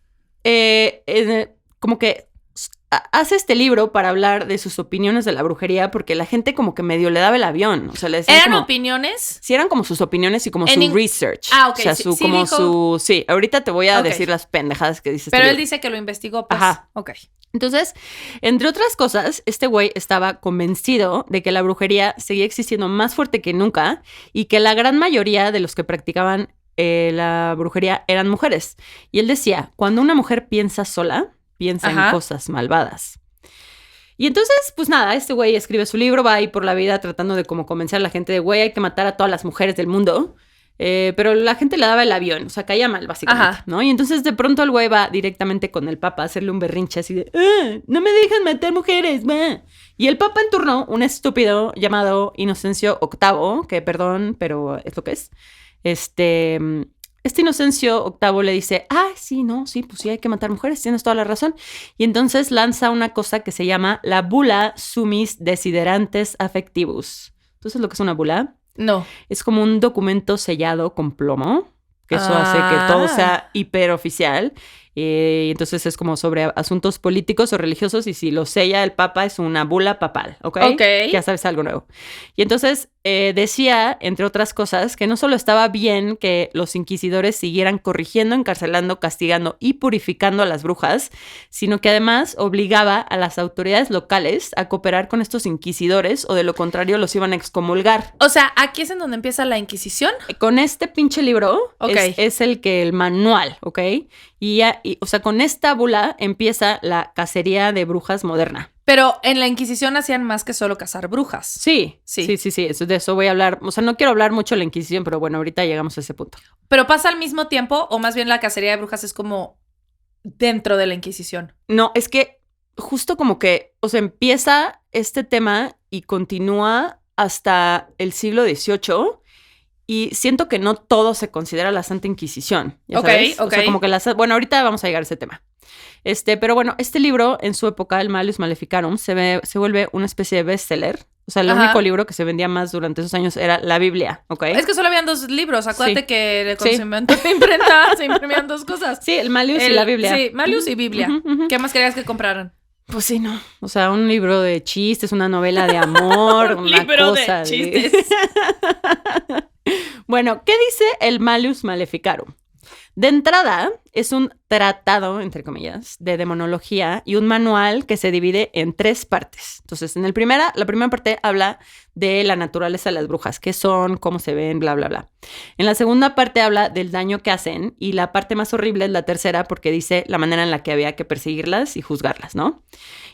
como que hace este libro para hablar de sus opiniones de la brujería, porque la gente como que medio le daba el avión. O sea, le decían ¿Eran como... opiniones? Sí, eran como sus opiniones y como En su research. Ah, ok, O sea, sí, su, sí como dijo- su... Sí, ahorita te voy a Ok. decir las pendejadas que dice Pero este él libro. dice que lo investigó, pues. Ajá. Ok. Entonces, entre otras cosas, este güey estaba convencido de que la brujería seguía existiendo más fuerte que nunca y que la gran mayoría de los que practicaban la brujería eran mujeres. Y él decía, cuando una mujer piensa sola, piensa en Ajá. cosas malvadas. Y entonces, pues nada, este güey escribe su libro, va ahí por la vida tratando de como convencer a la gente de, güey, hay que matar a todas las mujeres del mundo. Pero la gente le daba el avión, o sea, caía mal, básicamente, Ajá. ¿no? Y entonces de pronto el güey va directamente con el papa a hacerle un berrinche así de, no me dejan matar mujeres, va. Y el papa en turno, un estúpido llamado Inocencio VIII, que perdón, pero es lo que es, este Inocencio VIII le dice, sí, no, sí, pues sí hay que matar mujeres, tienes toda la razón. Y entonces lanza una cosa que se llama la Bula Sumis Desiderantes Affectivus. Entonces, ¿lo que es una bula? No. Es como un documento sellado con plomo, que eso hace que todo sea hiperoficial. Y entonces es como sobre asuntos políticos o religiosos y si lo sella el papa es una bula papal, ¿ok? Ok. Ya sabes algo nuevo. Y entonces decía, entre otras cosas, que no solo estaba bien que los inquisidores siguieran corrigiendo, encarcelando, castigando y purificando a las brujas, sino que además obligaba a las autoridades locales a cooperar con estos inquisidores o de lo contrario los iban a excomulgar. O sea, aquí es en donde empieza la Inquisición. Con este pinche libro Ok. es el manual, ¿ok? O sea, con esta bula empieza la cacería de brujas moderna. Pero en la Inquisición hacían más que solo cazar brujas. Sí. De eso voy a hablar. O sea, no quiero hablar mucho de la Inquisición, pero bueno, ahorita llegamos a ese punto. Pero pasa al mismo tiempo, o más bien la cacería de brujas es como dentro de la Inquisición. No, es que justo como que, o sea, empieza este tema y continúa hasta el siglo XVIII. Y siento que no todo se considera la Santa Inquisición. ¿Ya sabes? Ok. O sea, como que bueno, ahorita vamos a llegar a ese tema. Pero bueno, este libro en su época, el Malleus Maleficarum, se vuelve una especie de bestseller. O sea, el Ajá. único libro que se vendía más durante esos años era la Biblia, ¿ok? Es que solo habían 2 libros. Acuérdate Sí. que Sí. se inventó la imprenta, se imprimían 2 cosas. Sí, el Malleus y la Biblia. Sí, Malleus y Biblia. Ujú, ujú. ¿Qué más querías que compraran? Pues sí, no. O sea, un libro de chistes, una novela de amor, Un una libro de cosa chistes. Bueno, ¿qué dice el Malleus Maleficarum? De entrada, es un tratado, entre comillas, de demonología y un manual que se divide en 3 partes. Entonces, la primera parte habla de la naturaleza de las brujas, qué son, cómo se ven, bla, bla, bla. En la segunda parte habla del daño que hacen y la parte más horrible es la tercera porque dice la manera en la que había que perseguirlas y juzgarlas, ¿no?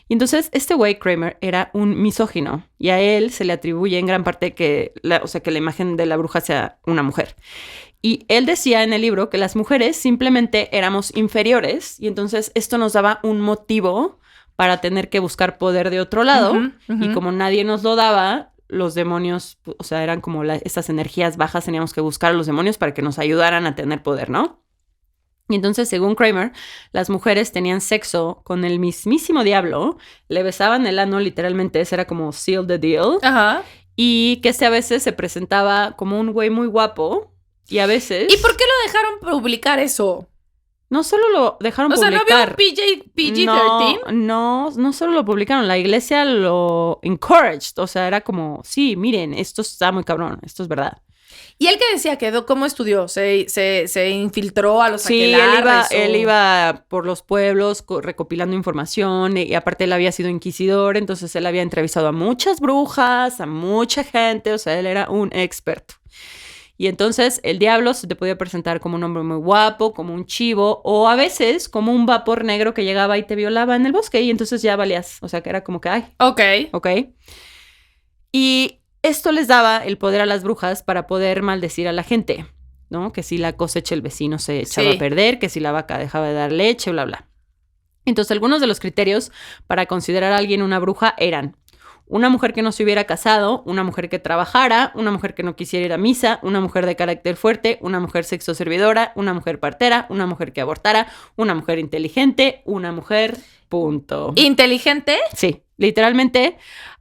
Y entonces, este güey, Kramer, era un misógino y a él se le atribuye en gran parte que la imagen de la bruja sea una mujer. Y él decía en el libro que las mujeres simplemente éramos inferiores y entonces esto nos daba un motivo para tener que buscar poder de otro lado. Ujú, ujú. Y como nadie nos lo daba, los demonios, o sea, eran como estas energías bajas, teníamos que buscar a los demonios para que nos ayudaran a tener poder, ¿no? Y entonces, según Kramer, las mujeres tenían sexo con el mismísimo diablo, le besaban el ano literalmente, ese era como seal the deal, Ajá. y que a veces se presentaba como un güey muy guapo. Y a veces... ¿Y por qué lo dejaron publicar eso? No solo lo dejaron O sea, ¿no publicar. había un PG-13? No solo lo publicaron. La iglesia lo encouraged. O sea, era como, sí, miren, esto está muy cabrón. Esto es verdad. ¿Y él qué decía? ¿Cómo estudió? ¿Se infiltró a los Sí, aquelarres? él iba por los pueblos recopilando información y aparte él había sido inquisidor, entonces él había entrevistado a muchas brujas, a mucha gente, o sea, él era un experto. Y entonces el diablo se te podía presentar como un hombre muy guapo, como un chivo, o a veces como un vapor negro que llegaba y te violaba en el bosque y entonces ya valías. O sea, que era como que, ay, Ok. Y esto les daba el poder a las brujas para poder maldecir a la gente, ¿no? Que si la cosecha el vecino se echaba Sí. a perder, que si la vaca dejaba de dar leche, bla, bla. Entonces, algunos de los criterios para considerar a alguien una bruja eran una mujer que no se hubiera casado, una mujer que trabajara, una mujer que no quisiera ir a misa, una mujer de carácter fuerte, una mujer sexo servidora, una mujer partera, una mujer que abortara, una mujer inteligente, una mujer... punto. ¿Inteligente? Sí, literalmente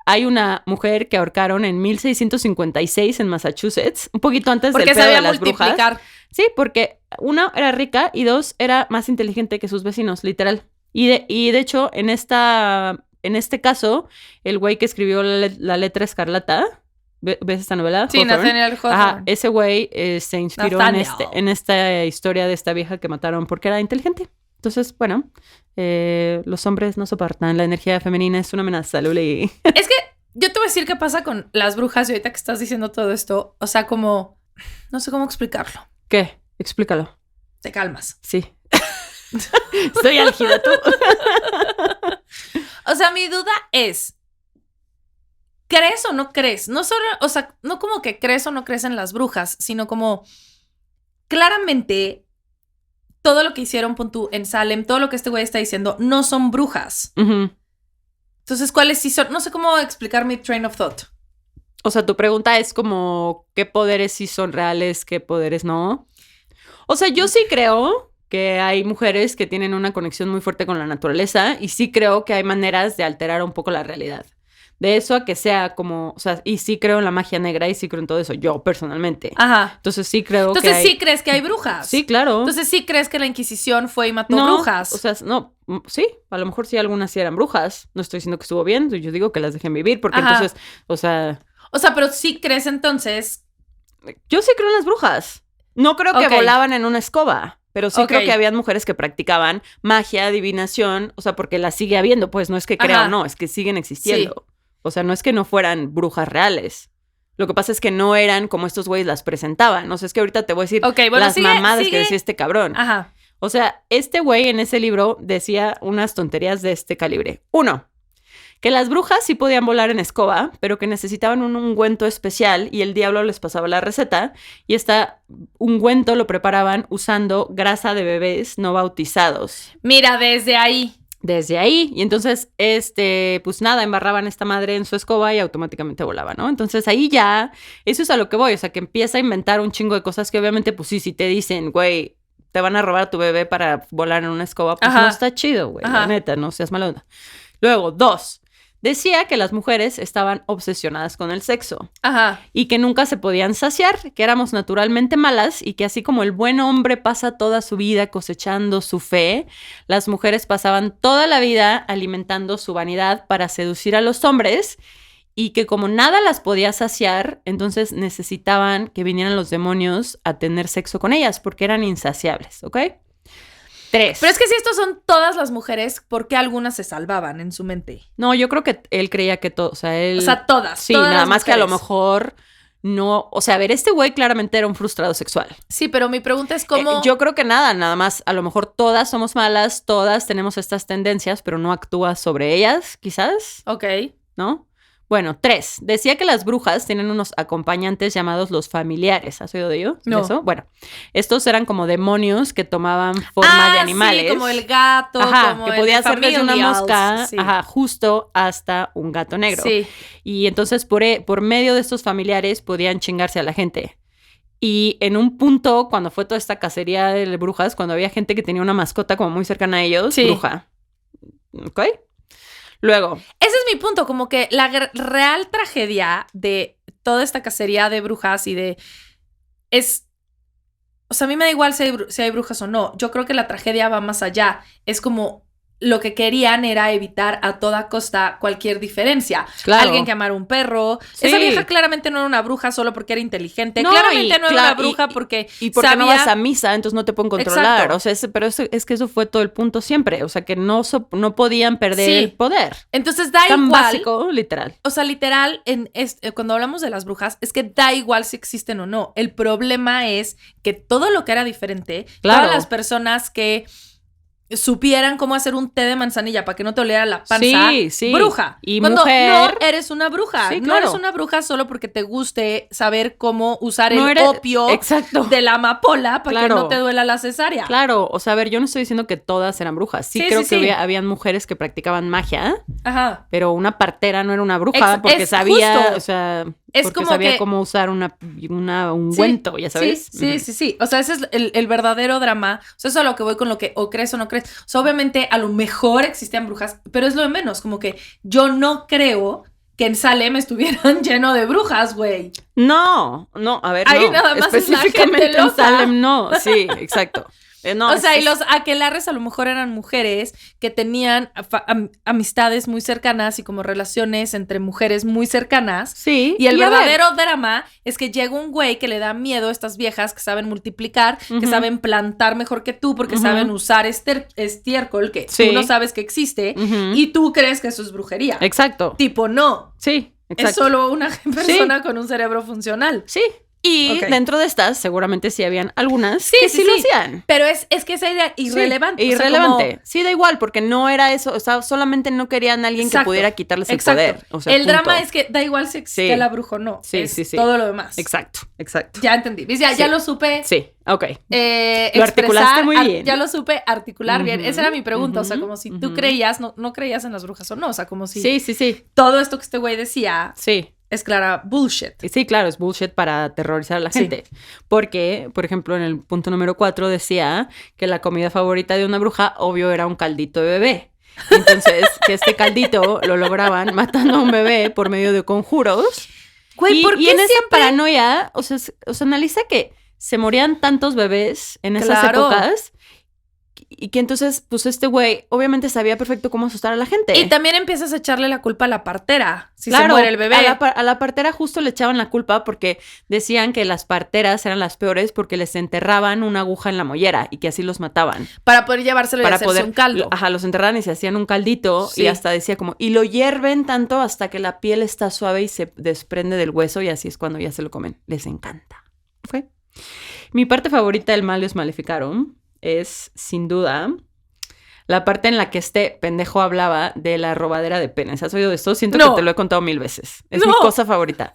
hay una mujer que ahorcaron en 1656 en Massachusetts, un poquito antes del Porque pedo sabía de las brujas. multiplicar. Sí, porque uno era rica y dos era más inteligente que sus vecinos, literal. Y de hecho, en este caso, el güey que escribió la letra escarlata, ¿ves esta novela? Sí, Hawthorne. Nathaniel Hawthorne. Ajá, ese güey se inspiró en esta historia de esta vieja que mataron porque era inteligente. Entonces, bueno, los hombres no soportan. La energía femenina es una amenaza, Luli. Es que yo te voy a decir qué pasa con las brujas y ahorita que estás diciendo todo esto, o sea, como, no sé cómo explicarlo. ¿Qué? Explícalo. Te calmas. Sí. Estoy álgida, tú. O sea, mi duda es, ¿crees o no crees? No solo, o sea, no como que crees o no crees en las brujas, sino como claramente todo lo que hicieron, pon tú, en Salem, todo lo que este güey está diciendo, no son brujas. Uh-huh. Entonces, ¿cuáles sí son? No sé cómo explicar mi train of thought. O sea, tu pregunta es como, ¿qué poderes sí son reales, qué poderes no? O sea, yo sí creo que hay mujeres que tienen una conexión muy fuerte con la naturaleza y sí creo que hay maneras de alterar un poco la realidad. De eso a que sea como, o sea, y sí creo en la magia negra y sí creo en todo eso, yo personalmente. Ajá. Entonces sí creo que Entonces sí crees que hay brujas. Sí, claro. Entonces sí crees que la Inquisición fue y mató No, brujas. o sea, no, sí, a lo mejor sí algunas sí eran brujas. No estoy diciendo que estuvo bien, yo digo que las dejen vivir porque Ajá. entonces, o sea, pero sí crees entonces. yo sí creo en las brujas. No creo que Ok. volaban en una escoba, pero sí Ok. creo que habían mujeres que practicaban magia, adivinación, o sea, porque las sigue habiendo, pues no es que crea Ajá. o no, es que siguen existiendo. O sea, no es que no fueran brujas reales. Lo que pasa es que no eran como estos güeyes las presentaban. O sea, es que ahorita te voy a decir Ok, bueno, las mamadas sigue. que decía este cabrón. Ajá. O sea, este güey en ese libro decía unas tonterías de este calibre. 1, que las brujas sí podían volar en escoba, pero que necesitaban un ungüento especial y el diablo les pasaba la receta. Y este ungüento lo preparaban usando grasa de bebés no bautizados. Mira, desde ahí. Desde ahí. Y entonces, pues nada, embarraban esta madre en su escoba y automáticamente volaba, ¿no? Entonces ahí ya, eso es a lo que voy. O sea, que empieza a inventar un chingo de cosas que obviamente, pues sí, si te dicen, güey, te van a robar a tu bebé para volar en una escoba, pues Ajá. no está chido, güey. La Ajá. neta, no seas mala onda. Luego, 2, decía que las mujeres estaban obsesionadas con el sexo Ajá. y que nunca se podían saciar, que éramos naturalmente malas y que así como el buen hombre pasa toda su vida cosechando su fe, las mujeres pasaban toda la vida alimentando su vanidad para seducir a los hombres y que como nada las podía saciar, entonces necesitaban que vinieran los demonios a tener sexo con ellas porque eran insaciables, ¿ok? 3. Pero es que si estos son todas las mujeres, ¿por qué algunas se salvaban en su mente? No, yo creo que él creía que todo, o sea, él... O sea, todas. Sí, todas nada las más que a lo mujeres. mejor no... O sea, a ver, este güey claramente era un frustrado sexual. Sí, pero mi pregunta es cómo. Yo creo que nada más, a lo mejor todas somos malas, todas tenemos estas tendencias, pero no actúas sobre ellas, quizás, Ok. ¿no? Bueno, 3. Decía que las brujas tienen unos acompañantes llamados los familiares. ¿Has oído de ellos? No. ¿De eso? Bueno, estos eran como demonios que tomaban forma de animales. Sí, como el gato, Ajá, como que el podía ser desde una Familials. mosca, Sí. ajá, justo hasta un gato negro. Sí. Y entonces por medio de estos familiares podían chingarse a la gente. Y en un punto, cuando fue toda esta cacería de brujas, cuando había gente que tenía una mascota como muy cercana a ellos, Sí. bruja. ¿Ok? Luego, Ese es mi punto, como que la real tragedia de toda esta cacería de brujas y de... es... O sea, a mí me da igual si hay brujas o no. Yo creo que la tragedia va más allá. Es como lo que querían era evitar a toda costa cualquier diferencia. Claro. Alguien que amara un perro. Sí. Esa vieja claramente no era una bruja solo porque era inteligente. No, claramente y no era una bruja porque y porque sabía... no vas a misa, entonces no te pueden controlar. Exacto. O sea, pero es que eso fue todo el punto siempre. O sea, que no podían perder Sí. el poder. Entonces da Tan igual... básico, literal. O sea, literal, cuando hablamos de las brujas, es que da igual si existen o no. El problema es que todo lo que era diferente, Claro. todas las personas que supieran cómo hacer un té de manzanilla para que no te oliera la panza. Sí. Bruja. Y Cuando mujer. no eres una bruja. Sí, No claro. eres una bruja solo porque te guste saber cómo usar No el eres- opio Exacto. de la amapola para que Claro. no te duela la cesárea. Claro, o sea, a ver, yo no estoy diciendo que todas eran brujas. Sí, Sí, creo sí, que sí. habían mujeres que practicaban magia, Ajá. pero una partera no era una bruja Es porque sabía, justo. o sea, Es porque como sabía que- cómo usar un ungüento, ya sabes. Sí. O sea, ese es el verdadero drama. O sea, eso es a lo que voy con lo que o crees o no crees. O sea, obviamente a lo mejor existían brujas, pero es lo de menos. Como que yo no creo que en Salem estuvieran lleno de brujas, güey. No, a ver, Ahí no. nada más es la específicamente gente en loca. Salem, no, sí, exacto. No, O sea, y es- los aquelarres a lo mejor eran mujeres que tenían amistades muy cercanas y como relaciones entre mujeres muy cercanas. Sí. Y el a ver, verdadero drama es que llega un güey que le da miedo a estas viejas que saben multiplicar, que Ujú. saben plantar mejor que tú, porque Ujú. saben usar estiércol, que Sí. tú no sabes que existe, Ujú. y tú crees que eso es brujería. Exacto. Tipo, no. Sí, exacto. Es solo una persona con un cerebro funcional. Sí. Y Ok. dentro de estas, seguramente sí habían algunas Sí, que sí, lo sí. hacían. Pero es que esa idea irrelevante. Sí, o sea, irrelevante. como- Sí, da igual, porque no era eso. O sea, solamente no querían a alguien que Exacto. pudiera quitarles el Exacto. poder. O sea, el punto. drama es que da igual si existe Sí. la bruja o no. Sí, es sí. todo lo demás. Exacto. Ya entendí. ¿Ves? Ya Sí. lo supe. Sí, ok. Expresar, Lo articulaste muy bien. Ya lo supe articular bien. Ujú, Esa era mi pregunta. O sea, como si tú ujú. creías, no creías en las brujas o no. O sea, como si Sí. todo esto que este güey decía Sí. es clara bullshit. Sí, claro, es bullshit para aterrorizar a la Sí. gente. Porque, por ejemplo, en el punto número 4 decía que la comida favorita de una bruja, obvio, era un caldito de bebé. Entonces, que este caldito lo lograban matando a un bebé por medio de conjuros. Güey, y, ¿por y qué en esa siempre? paranoia, o sea, analiza que se morían tantos bebés en esas Claro. épocas y que entonces, pues este güey obviamente sabía perfecto cómo asustar a la gente. Y también empiezas a echarle la culpa a la partera si se Claro, muere el bebé. a la partera justo le echaban la culpa porque decían que las parteras eran las peores porque les enterraban una aguja en la mollera y que así los mataban. Para poder llevárselo y hacerse un caldo. Ajá, los enterraban y se hacían un caldito Sí. y hasta decía como, y lo hierven tanto hasta que la piel está suave y se desprende del hueso y así es cuando ya se lo comen. Les encanta. ¿Ok? Mi parte favorita del Malleus Maleficarum es, sin duda, la parte en la que este pendejo hablaba de la robadera de penes. ¿Has oído de esto? Siento No. que te lo he contado 1000 veces. Es No. mi cosa favorita.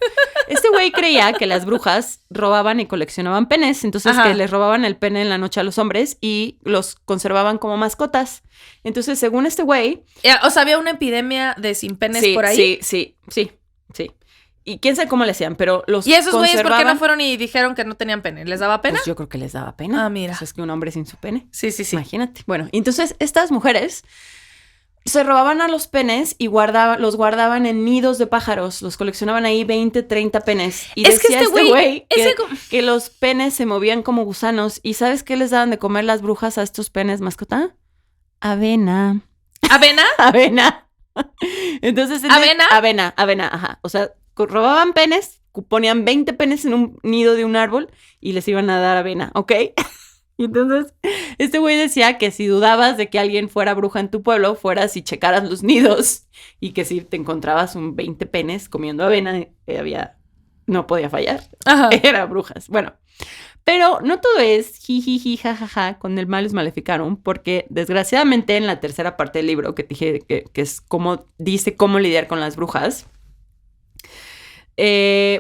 Este güey creía que las brujas robaban y coleccionaban penes, entonces Ajá. que les robaban el pene en la noche a los hombres y los conservaban como mascotas. Entonces, según este güey... O sea, había una epidemia de sin penes Sí, por ahí. sí. Y quién sabe cómo le hacían, pero los Y esos güeyes, ¿por qué conservaban- no fueron y dijeron que no tenían pene? ¿Les daba pena? Pues yo creo que les daba pena. Ah, mira. Pues es que un hombre sin su pene. Sí. Imagínate. Bueno, entonces estas mujeres se robaban a los penes y los guardaban en nidos de pájaros. Los coleccionaban ahí 20, 30 penes. Y Es que decía este güey, ese que los penes se movían como gusanos. ¿Y sabes qué les daban de comer las brujas a estos penes, mascota? Avena. ¿Avena? Avena. Entonces, ¿Avena? Avena, ajá. O sea, robaban penes, ponían 20 penes en un nido de un árbol y les iban a dar avena, ¿ok? Y entonces, este güey decía que si dudabas de que alguien fuera bruja en tu pueblo, fueras y checaras los nidos y que si te encontrabas un 20 penes comiendo avena, no podía fallar. Ajá. Era brujas. Bueno, pero no todo es jijiji, jajaja con el Malleus Maleficarum, porque desgraciadamente en la tercera parte del libro, que te dije que es como dice cómo lidiar con las brujas,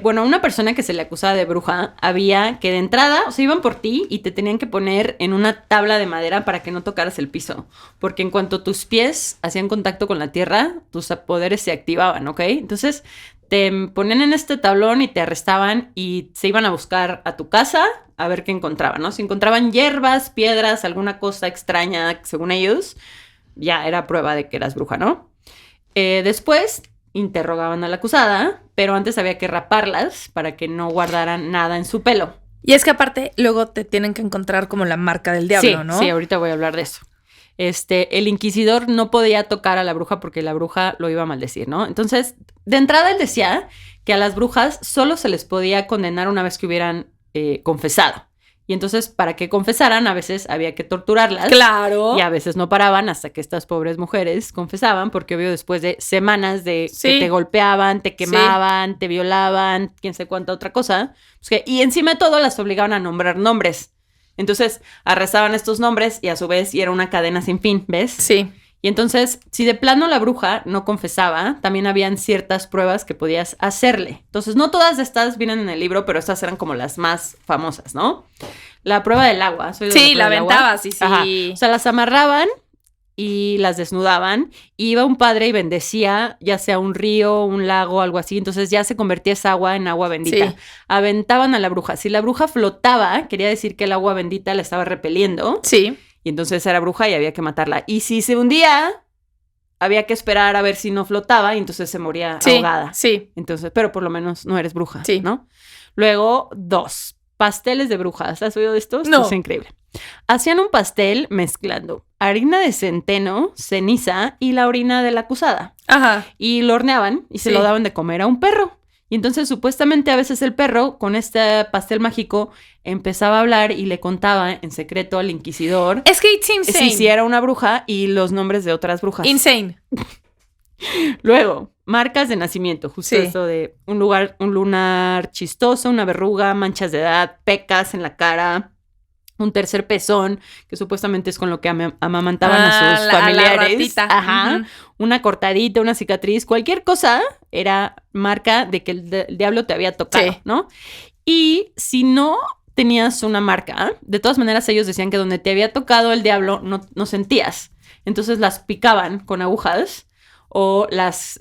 bueno, una persona que se le acusaba de bruja había que de entrada, o sea, iban por ti y te tenían que poner en una tabla de madera para que no tocaras el piso, porque en cuanto tus pies hacían contacto con la tierra, tus poderes se activaban, ¿ok? Entonces te ponían en este tablón y te arrestaban y se iban a buscar a tu casa a ver qué encontraban, ¿no? Si encontraban hierbas, piedras, alguna cosa extraña, según ellos, ya era prueba de que eras bruja, ¿no? Después interrogaban a la acusada, pero antes había que raparlas para que no guardaran nada en su pelo. Y es que aparte, luego te tienen que encontrar como la marca del diablo, Sí, ¿no? sí, ahorita voy a hablar de eso. El inquisidor no podía tocar a la bruja porque la bruja lo iba a maldecir, ¿no? Entonces, de entrada él decía que a las brujas solo se les podía condenar una vez que hubieran confesado. Y entonces, para que confesaran, a veces había que torturarlas. Claro. Y a veces no paraban hasta que estas pobres mujeres confesaban, porque obvio después de semanas de que te golpeaban, te quemaban, te violaban, quién sé cuánta otra cosa. Pues y encima de todo las obligaban a nombrar nombres. Entonces, arrasaban estos nombres y a su vez y era una cadena sin fin, ¿ves? Sí. Y entonces, si de plano la bruja no confesaba, también habían ciertas pruebas que podías hacerle. Entonces, no todas estas vienen en el libro, pero estas eran como las más famosas, ¿no? La prueba del agua. Sí, la aventabas, sí. Ajá. O sea, las amarraban y las desnudaban. Y iba un padre y bendecía, ya sea un río, un lago, algo así. Entonces ya se convertía esa agua en agua bendita. Sí. Aventaban a la bruja. Si la bruja flotaba, quería decir que el agua bendita la estaba repeliendo. Sí. Y entonces era bruja y había que matarla. Y si se hundía, había que esperar a ver si no flotaba y entonces se moría ahogada. Sí. Entonces, pero por lo menos no eres bruja, Sí. ¿no? Luego, 2. Pasteles de brujas. ¿Has oído de esto? No. Esto es increíble. Hacían un pastel mezclando harina de centeno, ceniza y la orina de la acusada. Ajá. Y lo horneaban y se Sí. lo daban de comer a un perro. Y entonces supuestamente a veces el perro con este pastel mágico empezaba a hablar y le contaba en secreto al inquisidor Es que it's insane. si era una bruja y los nombres de otras brujas. Insane. Luego, marcas de nacimiento, justo Sí. esto de un lunar chistoso, una verruga, manchas de edad, pecas en la cara, un tercer pezón, que supuestamente es con lo que amamantaban a sus a la familiares. ratita. Ajá. Ujú. Una cortadita, una cicatriz, cualquier cosa era marca de que el diablo te había tocado, Sí. ¿no? Y si no tenías una marca, de todas maneras ellos decían que donde te había tocado el diablo no sentías. Entonces las picaban con agujas o las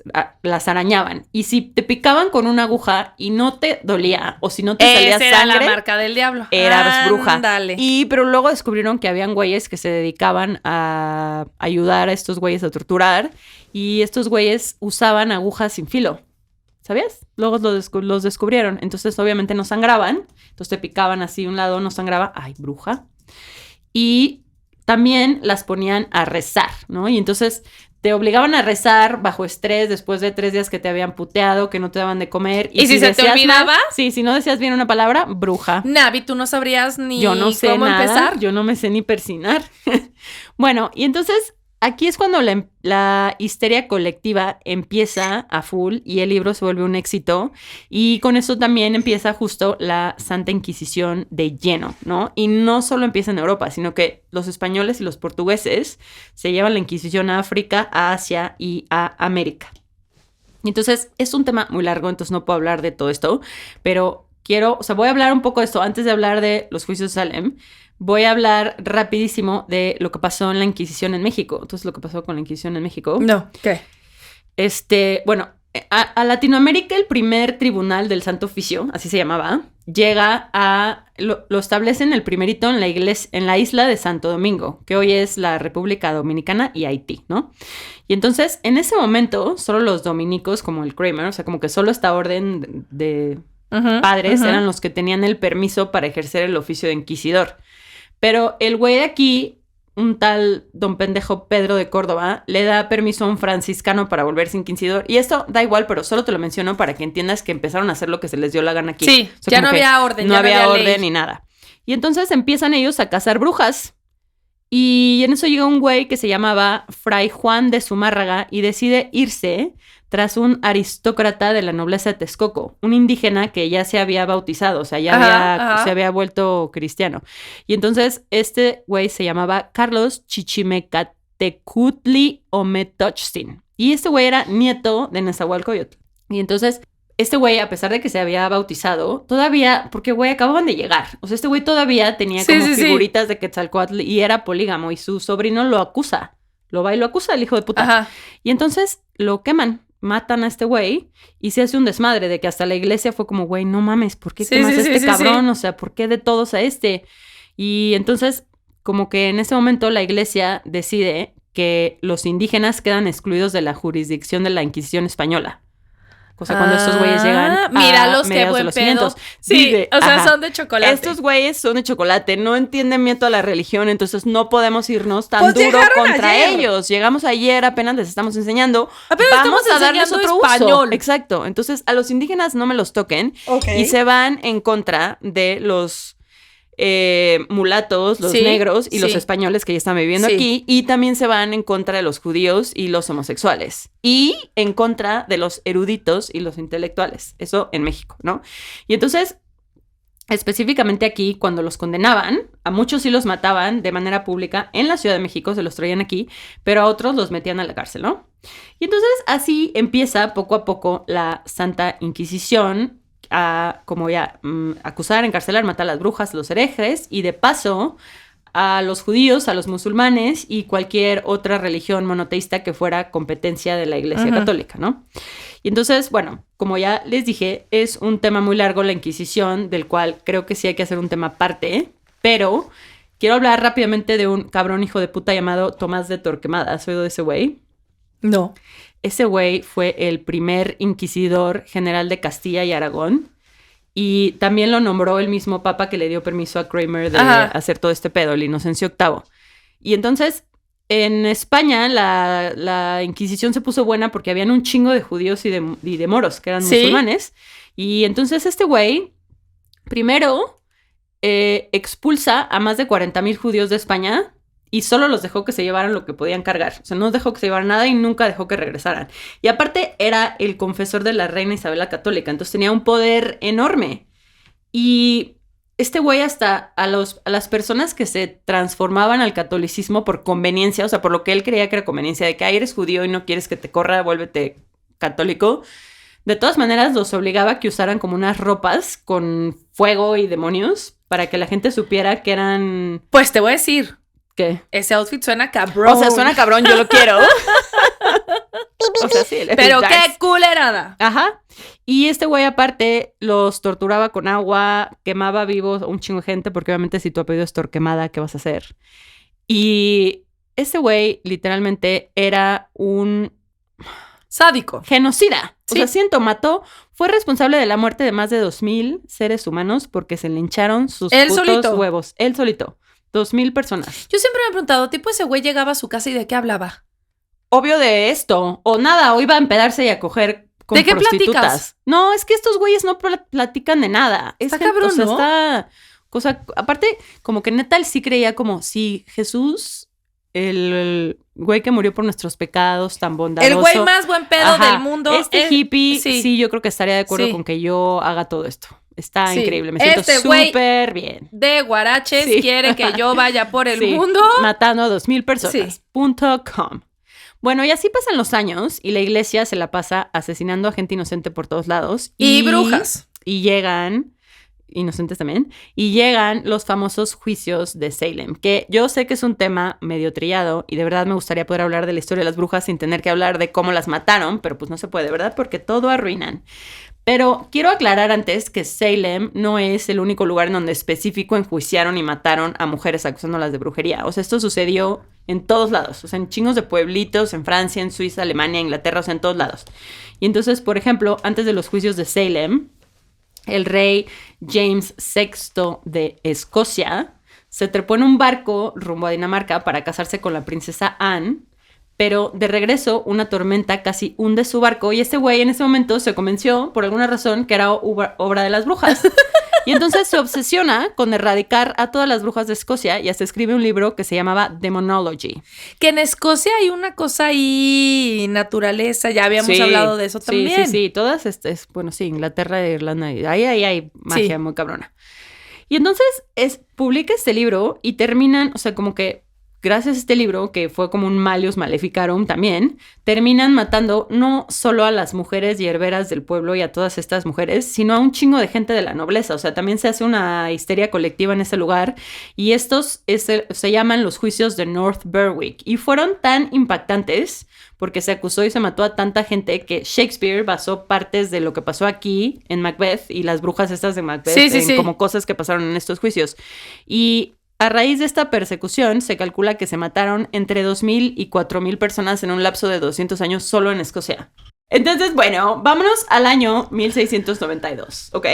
arañaban. Y si te picaban con una aguja y no te dolía o si no te salía Esa era sangre, la marca del diablo. eras bruja. Ándale. Pero luego descubrieron que habían güeyes que se dedicaban a ayudar a estos güeyes a torturar y estos güeyes usaban agujas sin filo. ¿Sabías? Luego los descubrieron. Entonces, obviamente no sangraban. Entonces te picaban así un lado, no sangraba. ¡Ay, bruja! Y también las ponían a rezar, ¿no? Y entonces te obligaban a rezar bajo estrés después de 3 días que te habían puteado, que no te daban de comer. ¿Y si se te decías olvidaba? mal, sí, si no decías bien una palabra, bruja. Navi, tú no sabrías ni Yo no sé cómo nada, empezar. yo no me sé ni persinar. Bueno, y entonces aquí es cuando la histeria colectiva empieza a full y el libro se vuelve un éxito y con eso también empieza justo la Santa Inquisición de lleno, ¿no? Y no solo empieza en Europa, sino que los españoles y los portugueses se llevan la Inquisición a África, a Asia y a América. Y entonces es un tema muy largo, entonces no puedo hablar de todo esto, pero voy a hablar un poco de esto antes de hablar de los juicios de Salem. Voy a hablar rapidísimo de lo que pasó en la Inquisición en México. Entonces, lo que pasó con la Inquisición en México. No, ¿qué? Bueno, a Latinoamérica el primer tribunal del Santo Oficio, así se llamaba, lo establecen el primerito en la isla de Santo Domingo, que hoy es la República Dominicana y Haití, ¿no? Y entonces, en ese momento, solo los dominicos, como el Kramer, o sea, como que solo esta orden de padres eran los que tenían el permiso para ejercer el oficio de inquisidor. Pero el güey de aquí, un tal don pendejo Pedro de Córdoba, le da permiso a un franciscano para volverse inquisidor. Y esto da igual, pero solo te lo menciono para que entiendas que empezaron a hacer lo que se les dio la gana aquí. Sí, O sea, ya no como que había orden. no ya había orden ley. ni nada. Y entonces empiezan ellos a cazar brujas. Y en eso llega un güey que se llamaba Fray Juan de Zumárraga y decide irse tras un aristócrata de la nobleza de Texcoco, un indígena que ya se había bautizado, o sea, se había vuelto cristiano. Y entonces este güey se llamaba Carlos Chichimecatecutli Ometochtin. Y este güey era nieto de Nezahualcóyotl. Y entonces este güey, a pesar de que se había bautizado, todavía, porque güey, acababan de llegar. O sea, este güey todavía tenía como figuritas de Quetzalcóatl y era polígamo y su sobrino lo acusa. Lo va y lo acusa el hijo de puta. Ajá. Y entonces lo queman, matan a este güey y se hace un desmadre de que hasta la iglesia fue como, güey, no mames, ¿por qué quemas a este cabrón? O sea, ¿por qué de todos a este? Y entonces, como que en ese momento la iglesia decide que los indígenas quedan excluidos de la jurisdicción de la Inquisición española. O sea, cuando estos güeyes llegan a míralos, qué mediados de buen los pedo. 500. Sí, Dice, o sea, ajá, son de chocolate. estos güeyes son de chocolate, no entienden miedo a la religión, entonces no podemos irnos tan Pues duro llegaron contra ayer. ellos. Llegamos ayer, apenas les estamos enseñando. Apenas Vamos estamos a darles enseñando otro español. uso. Exacto. Entonces, a los indígenas no me los toquen. Ok. Y se van en contra de los mulatos, los Sí, negros y los sí. españoles que ya están viviendo Sí. aquí. Y también se van en contra de los judíos y los homosexuales. Y en contra de los eruditos y los intelectuales. Eso en México, ¿no? Y entonces específicamente aquí, cuando los condenaban, a muchos sí los mataban de manera pública en la Ciudad de México, se los traían aquí, pero a otros los metían a la cárcel, ¿no? Y entonces así empieza poco a poco la Santa Inquisición a, como ya, acusar, encarcelar, matar a las brujas, a los herejes, y de paso a los judíos, a los musulmanes y cualquier otra religión monoteísta que fuera competencia de la Iglesia Católica, ¿no? Y entonces, bueno, como ya les dije, es un tema muy largo la Inquisición, del cual creo que sí hay que hacer un tema aparte, pero quiero hablar rápidamente de un cabrón hijo de puta llamado Tomás de Torquemada. ¿Has oído de ese güey? No. Ese güey fue el primer inquisidor general de Castilla y Aragón. Y también lo nombró el mismo papa que le dio permiso a Kramer de hacer todo este pedo, el Inocencio VIII. Y entonces, en España, la Inquisición se puso buena porque habían un chingo de judíos y de moros, que eran musulmanes. Y entonces este güey, primero, expulsa a más de 40,000 judíos de España y solo los dejó que se llevaran lo que podían cargar. O sea, no dejó que se llevaran nada y nunca dejó que regresaran. Y aparte era el confesor de la reina Isabel la Católica, entonces tenía un poder enorme. Y este güey hasta a las personas que se transformaban al catolicismo por conveniencia, o sea, por lo que él creía que era conveniencia, de que eres judío y no quieres que te corra, vuélvete católico. De todas maneras, los obligaba a que usaran como unas ropas con fuego y demonios para que la gente supiera que eran... Pues te voy a decir... ¿Qué? Ese outfit suena cabrón. O sea, suena cabrón, yo lo quiero. O sea, sí. Pero qué culerada. Ajá. Y este güey aparte los torturaba con agua, quemaba vivos a un chingo de gente, porque obviamente si tu apellido es Torquemada, ¿qué vas a hacer? Y este güey literalmente era un... sádico. Genocida. Sí. O sea, siento, mató, fue responsable de la muerte de más de 2,000 seres humanos porque se lincharon sus putos huevos. Él solito. 2,000 personas. Yo siempre me he preguntado, tipo ese güey llegaba a su casa y ¿de qué hablaba? Obvio de esto. O nada, o iba a empedarse y a coger con ¿De qué prostitutas. platicas? No, es que estos güeyes no platican de nada. Está cabrón, o sea, ¿no? está... Cosa, aparte, como que neta él sí creía como si Jesús, el güey que murió por nuestros pecados, tan bondadoso. El güey más buen pedo del mundo. Hippie, sí, yo creo que estaría de acuerdo con que yo haga todo esto. Está increíble, me siento súper bien. De guaraches quiere que yo vaya por el mundo. Matando a 2,000 personas. .com. Bueno, y así pasan los años y la iglesia se la pasa asesinando a gente inocente por todos lados. Y brujas. Y llegan... inocentes también, y llegan los famosos juicios de Salem, que yo sé que es un tema medio trillado y de verdad me gustaría poder hablar de la historia de las brujas sin tener que hablar de cómo las mataron, pero pues no se puede, ¿verdad? Porque todo arruinan. Pero quiero aclarar antes que Salem no es el único lugar en donde específico enjuiciaron y mataron a mujeres acusándolas de brujería. O sea, esto sucedió en todos lados, o sea, en chingos de pueblitos, en Francia, en Suiza, Alemania, Inglaterra, o sea, en todos lados. Y entonces, por ejemplo, antes de los juicios de Salem, el rey James VI de Escocia se trepó en un barco rumbo a Dinamarca para casarse con la princesa Anne, pero de regreso una tormenta casi hunde su barco y este güey en ese momento se convenció por alguna razón que era obra de las brujas. Y entonces se obsesiona con erradicar a todas las brujas de Escocia y hasta escribe un libro que se llamaba Demonology. Que en Escocia hay una cosa ahí, naturaleza, ya habíamos hablado de eso también. Sí, todas, bueno, sí, Inglaterra e Irlanda, ahí hay magia muy cabrona. Y entonces publica este libro y terminan, o sea, como que gracias a este libro, que fue como un Malleus Maleficarum también, terminan matando no solo a las mujeres hierberas del pueblo y a todas estas mujeres, sino a un chingo de gente de la nobleza. O sea, también se hace una histeria colectiva en ese lugar. Y estos se llaman los juicios de North Berwick. Y fueron tan impactantes porque se acusó y se mató a tanta gente que Shakespeare basó partes de lo que pasó aquí en Macbeth y las brujas estas de Macbeth en como cosas que pasaron en estos juicios. Y a raíz de esta persecución, se calcula que se mataron entre 2,000 y 4,000 personas en un lapso de 200 años solo en Escocia. Entonces, bueno, vámonos al año 1692, ¿ok?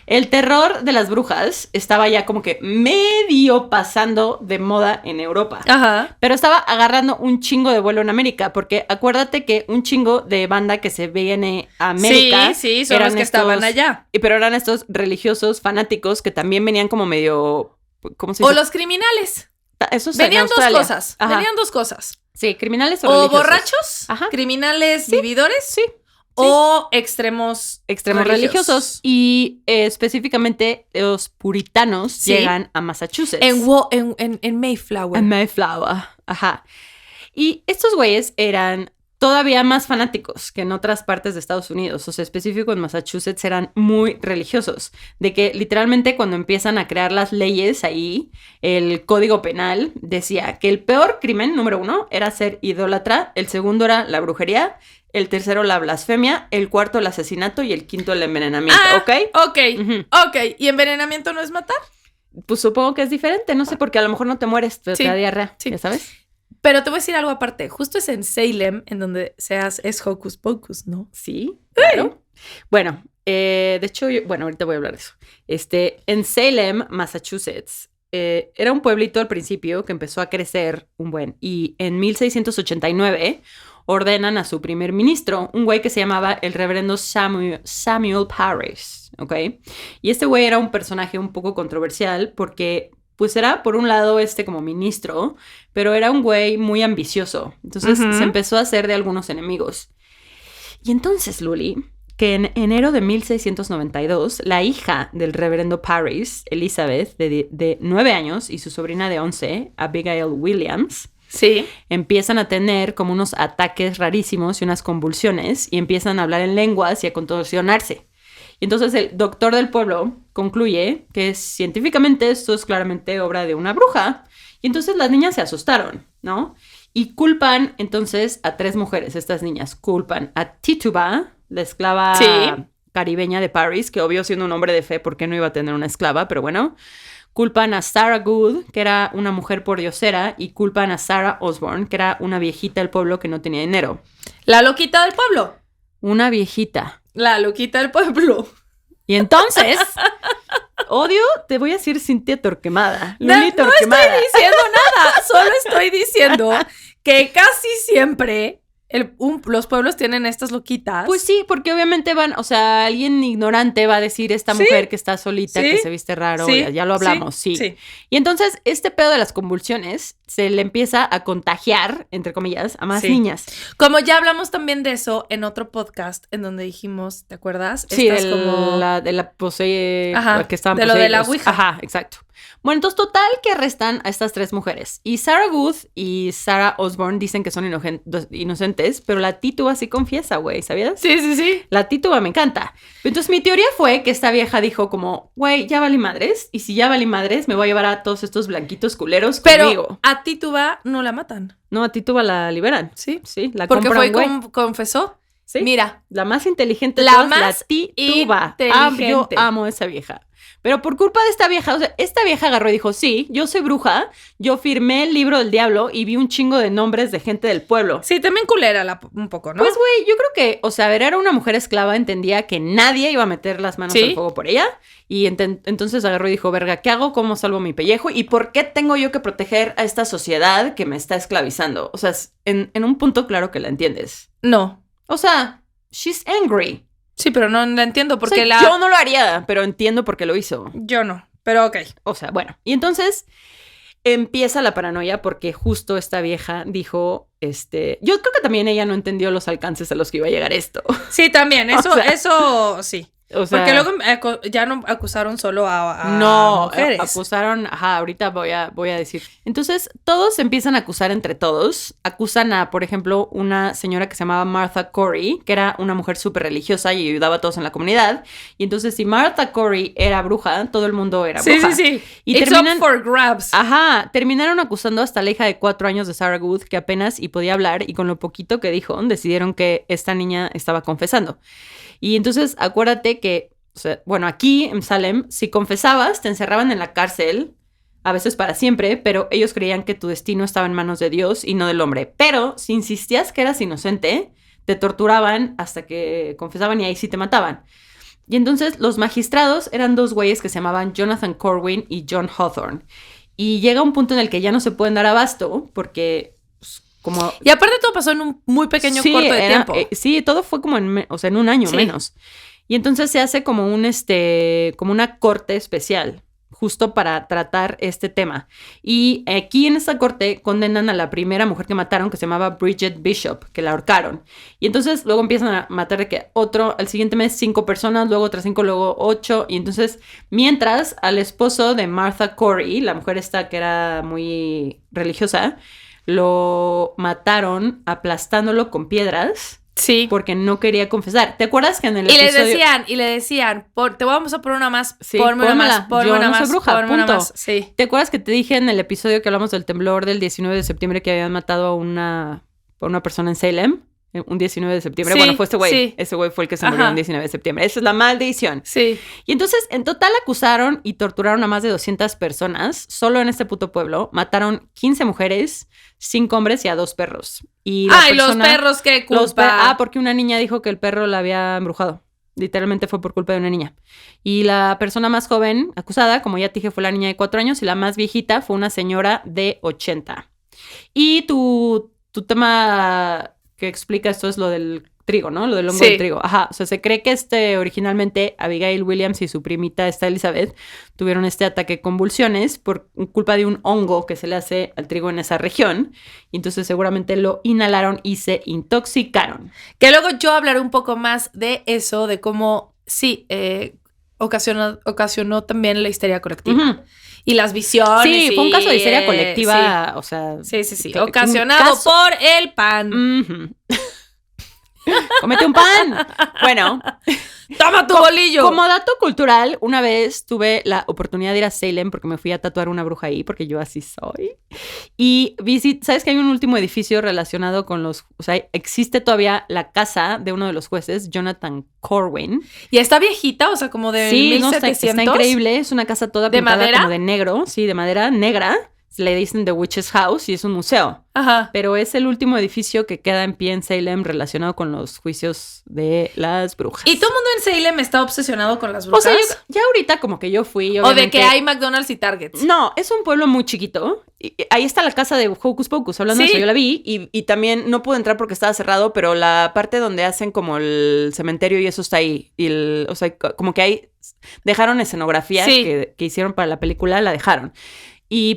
El terror de las brujas estaba ya como que medio pasando de moda en Europa. Ajá. Pero estaba agarrando un chingo de vuelo en América, porque acuérdate que un chingo de banda que se viene a América... Sí, son los que estaban allá. Pero eran estos religiosos fanáticos que también venían como medio... ¿Cómo se dice? O los criminales. Eso venían dos cosas. Ajá. Venían dos cosas. Sí, criminales o religiosos. religiosos. O borrachos, criminales vividores. Sí. o extremos religiosos. Y específicamente los puritanos Sí. llegan a Massachusetts. En Mayflower. En Mayflower, ajá. Y estos güeyes eran todavía más fanáticos que en otras partes de Estados Unidos. O sea, específico en Massachusetts eran muy religiosos. De que literalmente cuando empiezan a crear las leyes ahí, el código penal decía que el peor crimen, número 1, era ser idólatra. El segundo era la brujería. El tercero la blasfemia. El cuarto el asesinato. Y el quinto el envenenamiento, ¿ok? Ok, Ujú. ok. ¿Y envenenamiento no es matar? Pues supongo que es diferente. No sé, porque a lo mejor no te mueres, pero Sí, te da diarrea, sí. ¿ya sabes? Pero te voy a decir algo aparte. Justo es en Salem, en donde es Hocus Pocus, ¿no? Sí, claro. Bueno, de hecho, ahorita voy a hablar de eso. En Salem, Massachusetts, era un pueblito al principio que empezó a crecer un buen. Y en 1689 ordenan a su primer ministro, un güey que se llamaba el reverendo Samuel Parris, ¿ok? Y este güey era un personaje un poco controversial porque, pues era, por un lado, como ministro, pero era un güey muy ambicioso. Entonces Ujú. se empezó a hacer de algunos enemigos. Y entonces, Luli, que en enero de 1692, la hija del reverendo Parris, Elizabeth, de 9 años, y su sobrina de 11, Abigail Williams, Sí. empiezan a tener como unos ataques rarísimos y unas convulsiones, y empiezan a hablar en lenguas y a contorsionarse. Y entonces el doctor del pueblo concluye que científicamente esto es claramente obra de una bruja. Y entonces las niñas se asustaron, ¿no? Y culpan entonces a 3 mujeres, estas niñas. Culpan a Tituba, la esclava Sí. caribeña de Parris, que obvio siendo un hombre de fe, ¿por qué no iba a tener una esclava? Pero bueno. Culpan a Sarah Good, que era una mujer pordiosera, y culpan a Sarah Osborne, que era una viejita del pueblo que no tenía dinero. La loquita del pueblo. Una viejita. La loquita del pueblo. Y entonces, odio, te voy a decir Cintia Torquemada. No, Luli no Torquemada. estoy diciendo nada. Solo estoy diciendo que casi siempre los pueblos tienen estas loquitas. Pues sí, porque obviamente alguien ignorante va a decir esta Sí, mujer que está solita, sí, que se viste raro, sí, ya lo hablamos, sí. Y entonces este pedo de las convulsiones se le empieza a contagiar, entre comillas, a más Sí. niñas. Como ya hablamos también de eso en otro podcast en donde dijimos, ¿te acuerdas? Sí, Estas como... de la Ajá, que estaban de lo de la poseídos. ouija. Ajá, exacto. Bueno, entonces total que arrestan a estas 3 mujeres. Y Sarah Good y Sarah Osborne dicen que son inocentes, pero la Tituba sí confiesa, güey, ¿sabías? Sí, sí, sí. La Tituba me encanta. Entonces mi teoría fue que esta vieja dijo como, güey, ya valí madres. Y si ya valí madres, me voy a llevar a todos estos blanquitos culeros Pero conmigo. a Tituba no la matan. No, a Tituba la liberan. Sí. Sí, la Porque compran, fue güey. confesó. Sí. Mira, La más inteligente de La todas, más la Tituba. inteligente. Yo amo a esa vieja. Pero por culpa de esta vieja, o sea, esta vieja agarró y dijo, sí, yo soy bruja, yo firmé el libro del diablo y vi un chingo de nombres de gente del pueblo. sí, también culera un poco, ¿no? Pues, güey, yo creo que, o sea, a ver, era una mujer esclava, entendía que nadie iba a meter las manos Sí. al fuego por ella. Y entonces agarró y dijo, verga, ¿qué hago? ¿Cómo salvo mi pellejo? ¿Y por qué tengo yo que proteger a esta sociedad que me está esclavizando? O sea, en un punto claro que la entiendes. No. O sea, she's angry. Sí, pero no la entiendo porque O sea, yo no lo haría, pero entiendo por qué lo hizo. Yo no, pero ok. O sea, bueno. Y entonces empieza la paranoia porque justo esta vieja dijo, yo creo que también ella no entendió los alcances a los que iba a llegar esto. Sí, también, eso, O sea, eso sí. O sea, Porque luego ya no acusaron solo a no, mujeres. acusaron, ahorita voy a decir. Entonces, todos se empiezan a acusar entre todos. Acusan a, por ejemplo, una señora que se llamaba Martha Corey, que era una mujer súper religiosa y ayudaba a todos en la comunidad. Y entonces, si Martha Corey era bruja, todo el mundo era Sí, bruja. sí, sí. Y It's terminan, up for grabs. terminaron acusando hasta la hija de 4 años de Sarah Good, que apenas y podía hablar, y con lo poquito que dijo, decidieron que esta niña estaba confesando. Y entonces, acuérdate que, o sea, bueno, aquí en Salem, si confesabas, te encerraban en la cárcel, a veces para siempre, pero ellos creían que tu destino estaba en manos de Dios y no del hombre. Pero si insistías que eras inocente, te torturaban hasta que confesaban y ahí sí te mataban. Y entonces los magistrados eran 2 güeyes que se llamaban Jonathan Corwin y John Hawthorne. Y llega un punto en el que ya no se pueden dar abasto porque, pues, como... Y aparte todo pasó en un muy pequeño corto de tiempo. Sí, todo fue como en un año Sí. menos. Y entonces se hace como como una corte especial justo para tratar este tema. Y aquí en esta corte condenan a la primera mujer que mataron, que se llamaba Bridget Bishop, que la ahorcaron. Y entonces luego empiezan a matar de que al siguiente mes 5 personas, luego otras 5, luego 8. Y entonces, mientras al esposo de Martha Corey, la mujer esta que era muy religiosa, lo mataron aplastándolo con piedras. Sí. Porque no quería confesar. ¿Te acuerdas que en el Y episodio... le decían, te vamos a poner una más, Sí, ponme una más, ponme yo una no más, soy bruja, ponme una punto. más. Sí. ¿Te acuerdas que te dije en el episodio que hablamos del temblor del 19 de septiembre que habían matado a una persona en Salem? Un 19 de septiembre. Sí, Bueno, fue este güey. sí. Ese güey fue el que se murió Ajá. un 19 de septiembre. Esa es la maldición. Sí. Y entonces, en total acusaron y torturaron a más de 200 personas. Solo en este puto pueblo mataron 15 mujeres, 5 hombres y a 2 perros. Y la Ay, los persona- perros, qué culpa. porque una niña dijo que el perro la había embrujado. Literalmente fue por culpa de una niña. Y la persona más joven acusada, como ya te dije, fue la niña de 4 años y la más viejita fue una señora de 80. Y tu tema que explica esto es lo del trigo, ¿no? Lo del hongo Sí. del trigo. Ajá. O sea, se cree que originalmente Abigail Williams y su primita esta Elizabeth tuvieron este ataque de convulsiones por culpa de un hongo que se le hace al trigo en esa región. Y entonces seguramente lo inhalaron y se intoxicaron. Que luego yo hablaré un poco más de eso, de cómo, sí, ocasionó también la histeria colectiva. Ujú. Y las visiones. Sí, fue un caso de histeria sí. colectiva, o sea... Sí. que- Ocasionado un caso- por el pan. Ujú. ¡Cómete un pan! Bueno, ¡Toma tu bolillo! como dato cultural, una vez tuve la oportunidad de ir a Salem porque me fui a tatuar una bruja ahí, porque yo así soy. Y ¿sabes que hay un último edificio relacionado con los... O sea, existe todavía la casa de uno de los jueces, Jonathan Corwin. Y está viejita, o sea, como de Sí, no, 1700. está increíble. Es una casa toda ¿De pintada madera? como de negro. Sí, de madera negra. Se le dicen The Witch's House y es un museo. Ajá. Pero es el último edificio que queda en pie en Salem relacionado con los juicios de las brujas. Y todo el mundo en Salem está obsesionado con las O brujas. sea, ya ahorita como que yo fui, o de obviamente... que hay McDonald's y Targets. No, es un pueblo muy chiquito. Y ahí está la casa de Hocus Pocus. Hablando de Sí. eso, yo la vi. Y también no pude entrar porque estaba cerrado, pero la parte donde hacen como el cementerio y eso está ahí. O sea, como que ahí dejaron escenografía Sí. que hicieron para la película, la dejaron.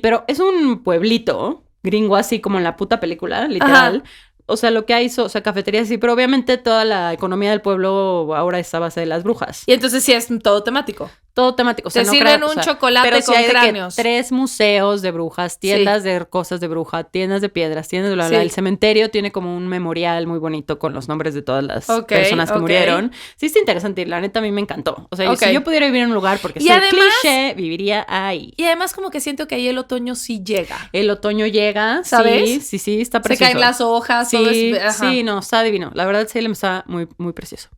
Pero es un pueblito gringo, así como en la puta película, literal. Ajá. O sea, lo que hay, o sea, cafeterías sí, pero obviamente toda la economía del pueblo ahora está a base de las brujas. Y entonces sí es todo temático. Todo temático. O sea, Te no sirven creo- un o sea, chocolate pero sí con hay de que cráneos. 3 museos de brujas, tiendas de cosas de bruja, tiendas de piedras, tiendas de bla, bla. Sí. El cementerio tiene como un memorial muy bonito con los nombres de todas las Ok, personas que ok. murieron. Sí, está interesante y la neta a mí me encantó. O sea, Ok. si yo pudiera vivir en un lugar, porque Y soy además- cliché, viviría ahí. Y además como que siento que ahí el otoño sí llega. El otoño llega, ¿Sabes? Sí, está Se precioso. caen las hojas, todo Sí, es... ajá. sí, no, está divino. La verdad, Salem está muy, muy precioso.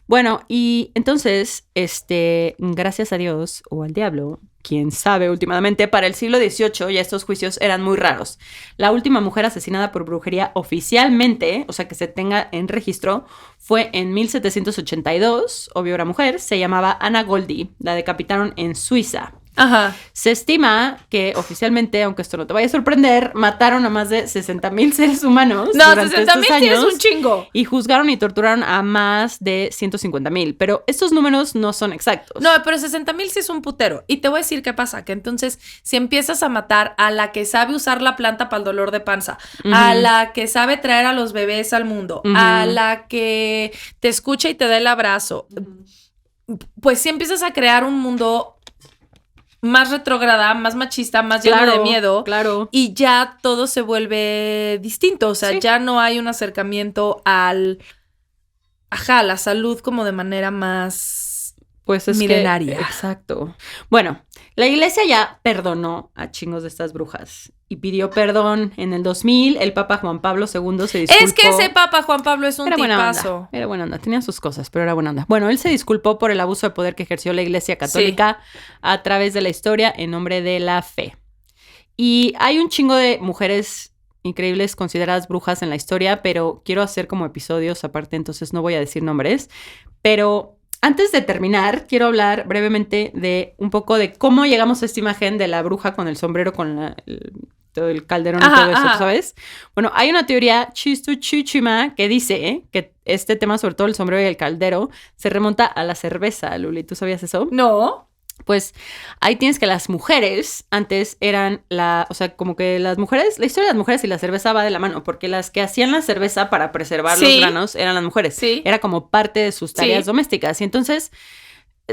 Bueno, y entonces, gracias a Dios o al diablo, quién sabe, últimamente, para el siglo XVIII ya estos juicios eran muy raros. La última mujer asesinada por brujería oficialmente, o sea, que se tenga en registro, fue en 1782, obvio era mujer, se llamaba Anna Goldie, la decapitaron en Suiza. Ajá. Se estima que oficialmente, aunque esto no te vaya a sorprender, mataron a más de 60,000 seres humanos No, durante 60,000 estos tienes años un chingo. y juzgaron y torturaron a más de 150,000. Pero estos números no son exactos. No, pero 60,000 sí es un putero. Y te voy a decir qué pasa, que entonces si empiezas a matar a la que sabe usar la planta para el dolor de panza, a la que sabe traer a los bebés al mundo, a la que te escucha y te da el abrazo, pues sí empiezas a crear un mundo más retrógrada, más machista, más lleno de miedo. Claro. Y ya todo se vuelve distinto. O sea, Sí. ya no hay un acercamiento a la salud como de manera más Pues es milenaria. que... Exacto. Bueno, la iglesia ya perdonó a chingos de estas brujas y pidió perdón en el 2000. El Papa Juan Pablo II se disculpó. Es que ese Papa Juan Pablo es un Era buena tipazo. onda, era buena onda, tenía sus cosas, pero era buena onda. Bueno, él se disculpó por el abuso de poder que ejerció la Iglesia Católica a través de la historia en nombre de la fe. Y hay un chingo de mujeres increíbles consideradas brujas en la historia, pero quiero hacer como episodios aparte, entonces no voy a decir nombres. Pero antes de terminar, quiero hablar brevemente de un poco de cómo llegamos a esta imagen de la bruja con el sombrero, con todo el calderón y Ajá, todo eso, ajá. ¿sabes? Bueno, hay una teoría chistuchichima que dice que este tema, sobre todo el sombrero y el caldero, se remonta a la cerveza, Luli. ¿Tú sabías eso? No. Pues ahí tienes que las mujeres antes eran o sea, como que las mujeres, la historia de las mujeres y la cerveza va de la mano, porque las que hacían la cerveza para preservar los granos eran las mujeres. Sí. Era como parte de sus tareas domésticas. Y entonces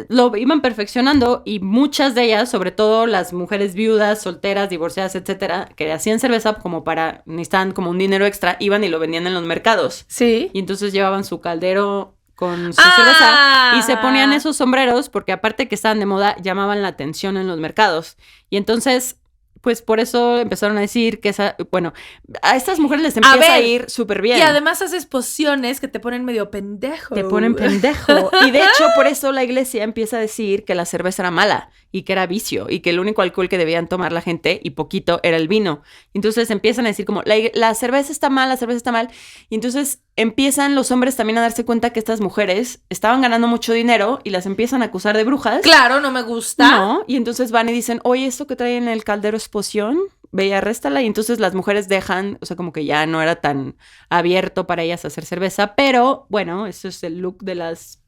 lo iban perfeccionando y muchas de ellas, sobre todo las mujeres viudas, solteras, divorciadas, etcétera, que hacían cerveza como necesitaban como un dinero extra, iban y lo vendían en los mercados. Sí. Y entonces llevaban su caldero con su cerveza y se ponían esos sombreros porque aparte que estaban de moda, llamaban la atención en los mercados. Y entonces, pues por eso empezaron a decir que a estas mujeres les empieza a ir súper bien. Y además haces pociones que te ponen medio pendejo. Te ponen pendejo. Y de hecho, por eso la iglesia empieza a decir que la cerveza era mala y que era vicio y que el único alcohol que debían tomar la gente, y poquito, era el vino. Entonces empiezan a decir como, la cerveza está mal, la cerveza está mal. Y entonces empiezan los hombres también a darse cuenta que estas mujeres estaban ganando mucho dinero y las empiezan a acusar de brujas. Claro, no me gusta. No, y entonces van y dicen, oye, esto que traen en el caldero es poción, ve y arréstala. Y entonces las mujeres dejan, o sea, como que ya no era tan abierto para ellas hacer cerveza, pero bueno, eso es el look de las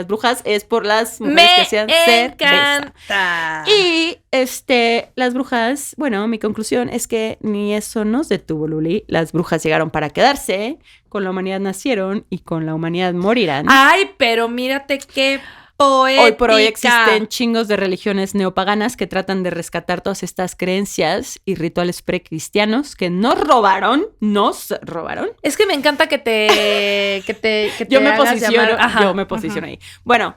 brujas, es por las mujeres que hacían cerveza. Y las brujas, bueno, mi conclusión es que ni eso nos detuvo, Luli. Las brujas llegaron para quedarse, con la humanidad nacieron y con la humanidad morirán. Ay, pero mírate qué poética. Hoy por hoy existen chingos de religiones neopaganas que tratan de rescatar todas estas creencias y rituales precristianos que nos robaron. Es que me encanta que te Yo me hagas posiciono, llamar. yo me posiciono ahí. Bueno,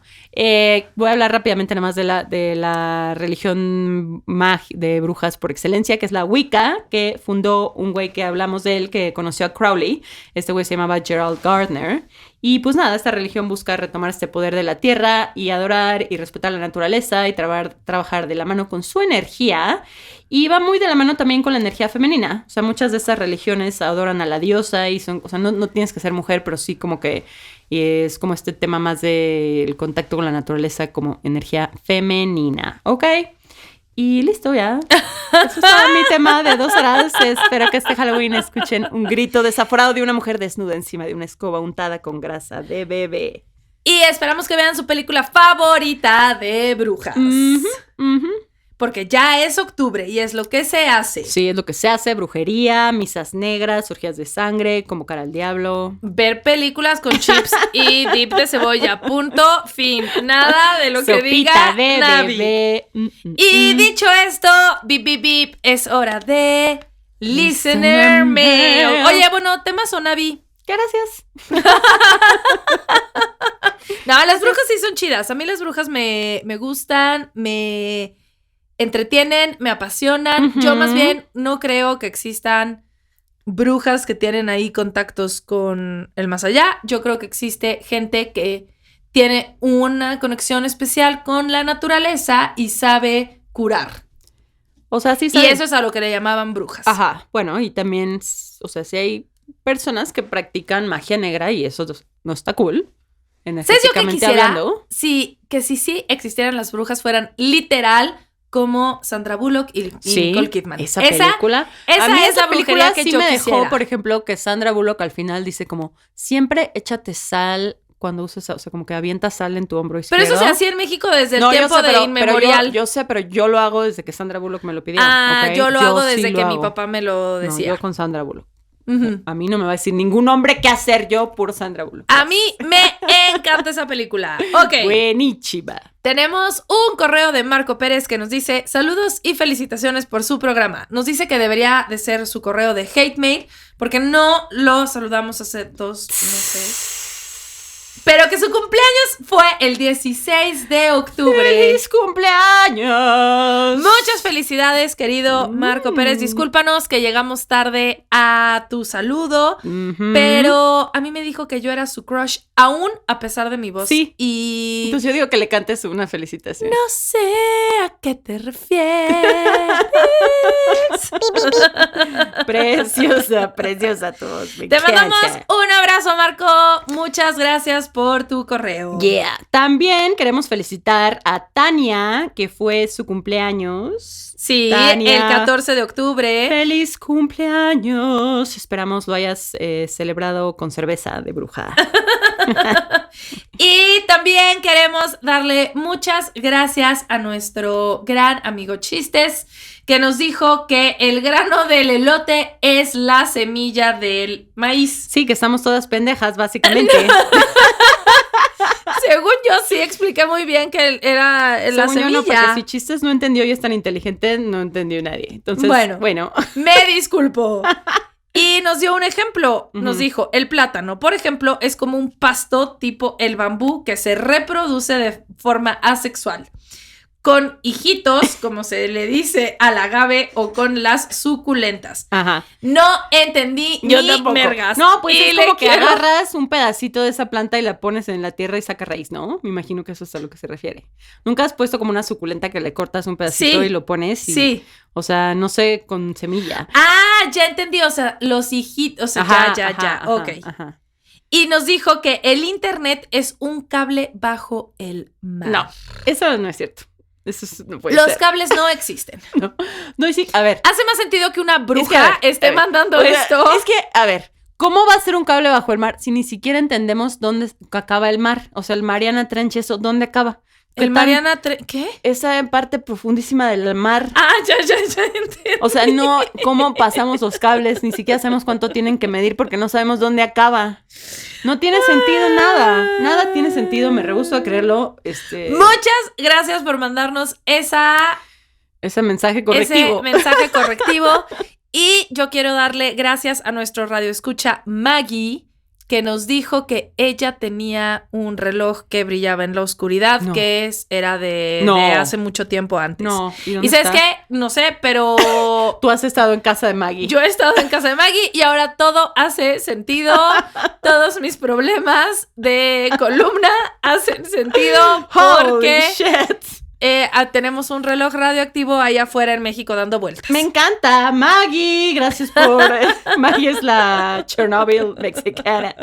voy a hablar rápidamente nada más de la religión de brujas por excelencia, que es la Wicca, que fundó un güey que hablamos de él, que conoció a Crowley. Este güey se llamaba Gerald Gardner. Y pues nada, esta religión busca retomar este poder de la tierra y adorar y respetar la naturaleza y trabajar de la mano con su energía. Y va muy de la mano también con la energía femenina. O sea, muchas de estas religiones adoran a la diosa y son, o sea, no tienes que ser mujer, pero sí como que es como este tema más del contacto con la naturaleza como energía femenina, ¿ok? Y listo, ya. Eso es todo mi tema de 2 horas. Espero que este Halloween escuchen un grito desaforado de una mujer desnuda encima de una escoba untada con grasa de bebé. Y esperamos que vean su película favorita de brujas. Porque ya es octubre y es lo que se hace. Sí, es lo que se hace. Brujería, misas negras, orgías de sangre, convocar al diablo. Ver películas con chips y dip de cebolla. Punto, fin. Nada de lo que Sopita diga de Navi. bebé. Y dicho esto, bip, bip, bip, es hora de Listener Mail. Oye, bueno, temas son Navi. Gracias. No, las brujas sí son chidas. A mí las brujas me gustan, me entretienen, me apasionan. Yo más bien no creo que existan brujas que tienen ahí contactos con el más allá. Yo creo que existe gente que tiene una conexión especial con la naturaleza y sabe curar. O sea, sí Y saben. eso es a lo que le llamaban brujas. Ajá, bueno, y también, o sea, sí hay personas que practican magia negra y eso no está cool. ¿Sabes yo que Energéticamente quisiera? hablando. Sí, que sí existieran las brujas, fueran literal como Sandra Bullock y Nicole Kidman. Esa película. Esa a mí es esa la película brujería que sí yo me quisiera. dejó, por ejemplo, que Sandra Bullock al final dice como, siempre échate sal cuando uses, o sea, como que avienta sal en tu hombro izquierdo. Pero eso se hacía en México desde el No, yo tiempo sé, de pero inmemorial. yo sé, pero yo lo hago desde que Sandra Bullock me lo pidió. Ah, ¿ok? yo lo hago desde sí que lo mi hago. papá me lo No, decía. yo con Sandra Bullock. Ujú. A mí no me va a decir ningún hombre qué hacer, yo por Sandra Bullock. A mí me encanta esa película. Ok. Buenísima. Tenemos un correo de Marco Pérez que nos dice: saludos y felicitaciones por su programa. Nos dice que debería de ser su correo de hate mail porque no lo saludamos hace 2 meses. Pero que su cumpleaños fue el 16 de octubre. ¡Feliz cumpleaños! Muchas felicidades, querido Marco Pérez. Discúlpanos que llegamos tarde a tu saludo, pero a mí me dijo que yo era su crush, aún a pesar de mi voz. Sí. Y Entonces yo digo que le cantes una felicitación. no sé a qué te refieres. Preciosa, preciosa todos. Me Te mandamos encanta. un abrazo, Marco. Muchas gracias por tu correo. Yeah. También queremos felicitar a Tania, que fue su cumpleaños. Sí, Tania. el 14 de octubre. ¡Feliz cumpleaños! Esperamos lo hayas celebrado con cerveza de bruja. Y también queremos darle muchas gracias a nuestro gran amigo Chistes, que nos dijo que el grano del elote es la semilla del maíz. Sí, que estamos todas pendejas, básicamente. Según yo sí expliqué muy bien que era la Según yo semilla. no, porque si Chistes no entendió y es tan inteligente, no entendió nadie. Entonces, bueno. Me disculpo. Y nos dio un ejemplo. Nos dijo, el plátano, por ejemplo, es como un pasto tipo el bambú que se reproduce de forma asexual, con hijitos, como se le dice al agave, o con las suculentas. Ajá. No entendí Yo ni tampoco. mergas. No, pues Y es le como que quiero- agarras un pedacito de esa planta y la pones en la tierra y saca raíz, ¿no? Me imagino que eso es a lo que se refiere. ¿Nunca has puesto como una suculenta que le cortas un pedacito Sí. y lo pones? Y, Sí. O sea, no sé, con semilla. Ah, ya entendí. O sea, los hijitos. O sea, Ajá, ya. ajá, Ok. ajá. Y nos dijo que el internet es un cable bajo el mar. No, eso no es cierto. No puede Los ser. cables no existen. No, y sí, a ver. Hace más sentido que una Es que, bruja a ver, esté a ver, mandando o sea, esto. Es que, a ver, ¿cómo va a ser un cable bajo el mar si ni siquiera entendemos dónde acaba el mar? O sea, el Mariana Trench, eso, ¿dónde acaba? ¿Qué El tan- Mariana... ¿Qué? Esa parte profundísima del mar. Ah, ya entiendo. O sea, no, ¿cómo pasamos los cables? Ni siquiera sabemos cuánto tienen que medir porque no sabemos dónde acaba. No tiene sentido nada. Nada tiene sentido, me rehúso a creerlo. Muchas gracias por mandarnos Ese mensaje correctivo. ese mensaje correctivo. Y yo quiero darle gracias a nuestro radioescucha Maggie, que nos dijo que ella tenía un reloj que brillaba en la oscuridad, No. que era de No. hace mucho tiempo antes. No, ¿y dónde ¿Y sabes está? qué? No sé, pero Tú has estado en casa de Maggie. yo he estado en casa de Maggie y ahora todo hace sentido. Todos mis problemas de columna hacen sentido porque Holy shit. tenemos un reloj radioactivo allá afuera en México dando vueltas. Me encanta, Maggie. Gracias por... Maggie es la Chernobyl mexicana.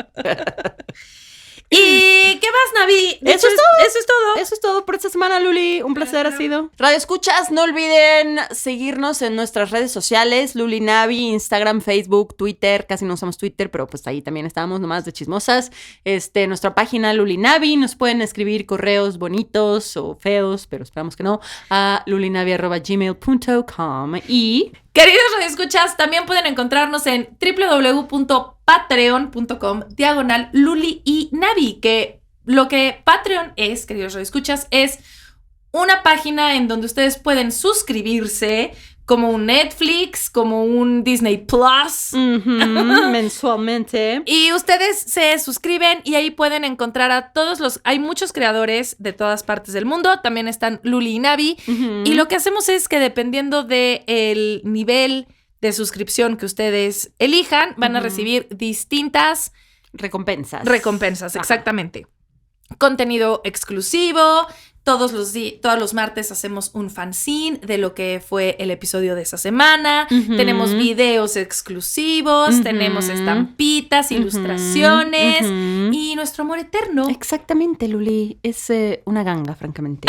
¿Y qué más, Navi? Eso es todo. Eso es todo. Eso es todo por esta semana, Luli. Un placer ha sido. Radio Escuchas, no olviden seguirnos en nuestras redes sociales, Luli Navi, Instagram, Facebook, Twitter. Casi no usamos Twitter, pero pues ahí también estamos nomás de chismosas. Nuestra página Luli Navi. Nos pueden escribir correos bonitos o feos, pero esperamos que no, a lulinavi@gmail.com. Y Queridos radioescuchas, también pueden encontrarnos en www.patreon.com/Luli y Navi, que lo que Patreon es, queridos radioescuchas, es una página en donde ustedes pueden suscribirse como un Netflix, como un Disney Plus. mensualmente. Y ustedes se suscriben y ahí pueden encontrar a hay muchos creadores de todas partes del mundo, también están Luli y Navi, y lo que hacemos es que dependiendo del nivel de suscripción que ustedes elijan, van a recibir distintas recompensas. recompensas, exactamente. Contenido exclusivo. Todos los martes hacemos un fanzine de lo que fue el episodio de esa semana. Tenemos videos exclusivos, tenemos estampitas, ilustraciones y nuestro amor eterno. Exactamente, Luli. Es una ganga, francamente.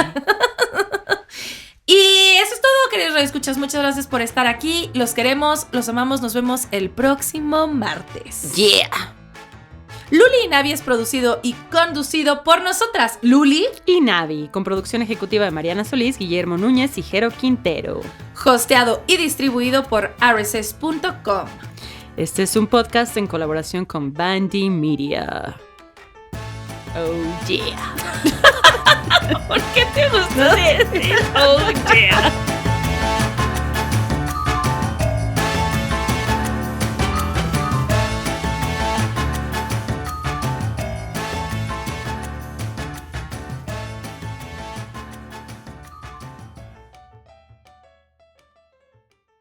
Y eso es todo, queridos radioescuchas. Muchas gracias por estar aquí. Los queremos, los amamos. Nos vemos el próximo martes. Yeah. Luli y Navi es producido y conducido por nosotras, Luli, Y Navi, con producción ejecutiva de Mariana Solís, Guillermo Núñez y Jero Quintero. hosteado y distribuido por rss.com. Este es un podcast en colaboración con Bandy Media. Oh, yeah. ¿Por qué te gusta decir? Oh, yeah.